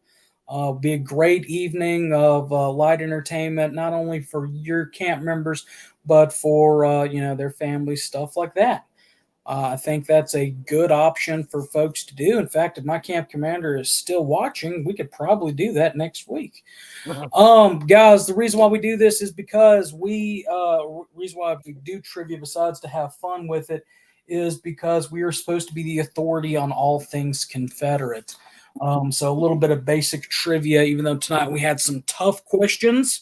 Be a great evening of light entertainment, not only for your camp members, but for their families, stuff like that. I think that's a good option for folks to do. In fact, if my camp commander is still watching, we could probably do that next week. Guys, the reason why we do this is because reason why we do trivia, besides to have fun with it, is because we are supposed to be the authority on all things Confederate. So a little bit of basic trivia, even though tonight we had some tough questions,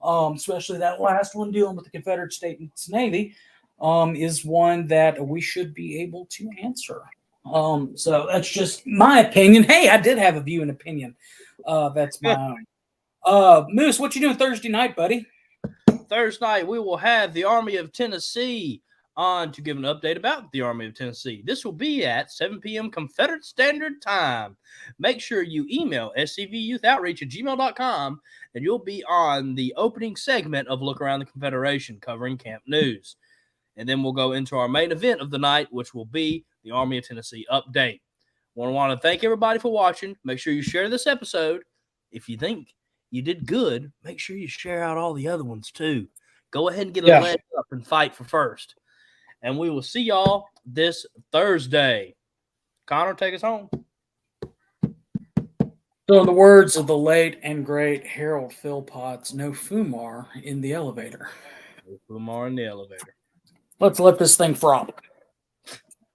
especially that last one dealing with the Confederate States Navy, is one that we should be able to answer. So that's just my opinion. Hey, I did have a view and opinion. That's my own. Moose, what you doing Thursday night, buddy? Thursday night, we will have the Army of Tennessee on to give an update about the Army of Tennessee. This will be at 7 p.m. Confederate Standard Time. Make sure you email scvyouth@gmail.com, and you'll be on the opening segment of Look Around the Confederation, covering camp news. And then we'll go into our main event of the night, which will be the Army of Tennessee update. Want to thank everybody for watching. Make sure you share this episode. If you think you did good, make sure you share out all the other ones too. Go ahead and get a leg up and fight for first. And we will see y'all this Thursday. Connor, take us home. So in the words of the late and great Harold Philpotts, no Fumar in the elevator. No Fumar in the elevator. Let's let this thing frop.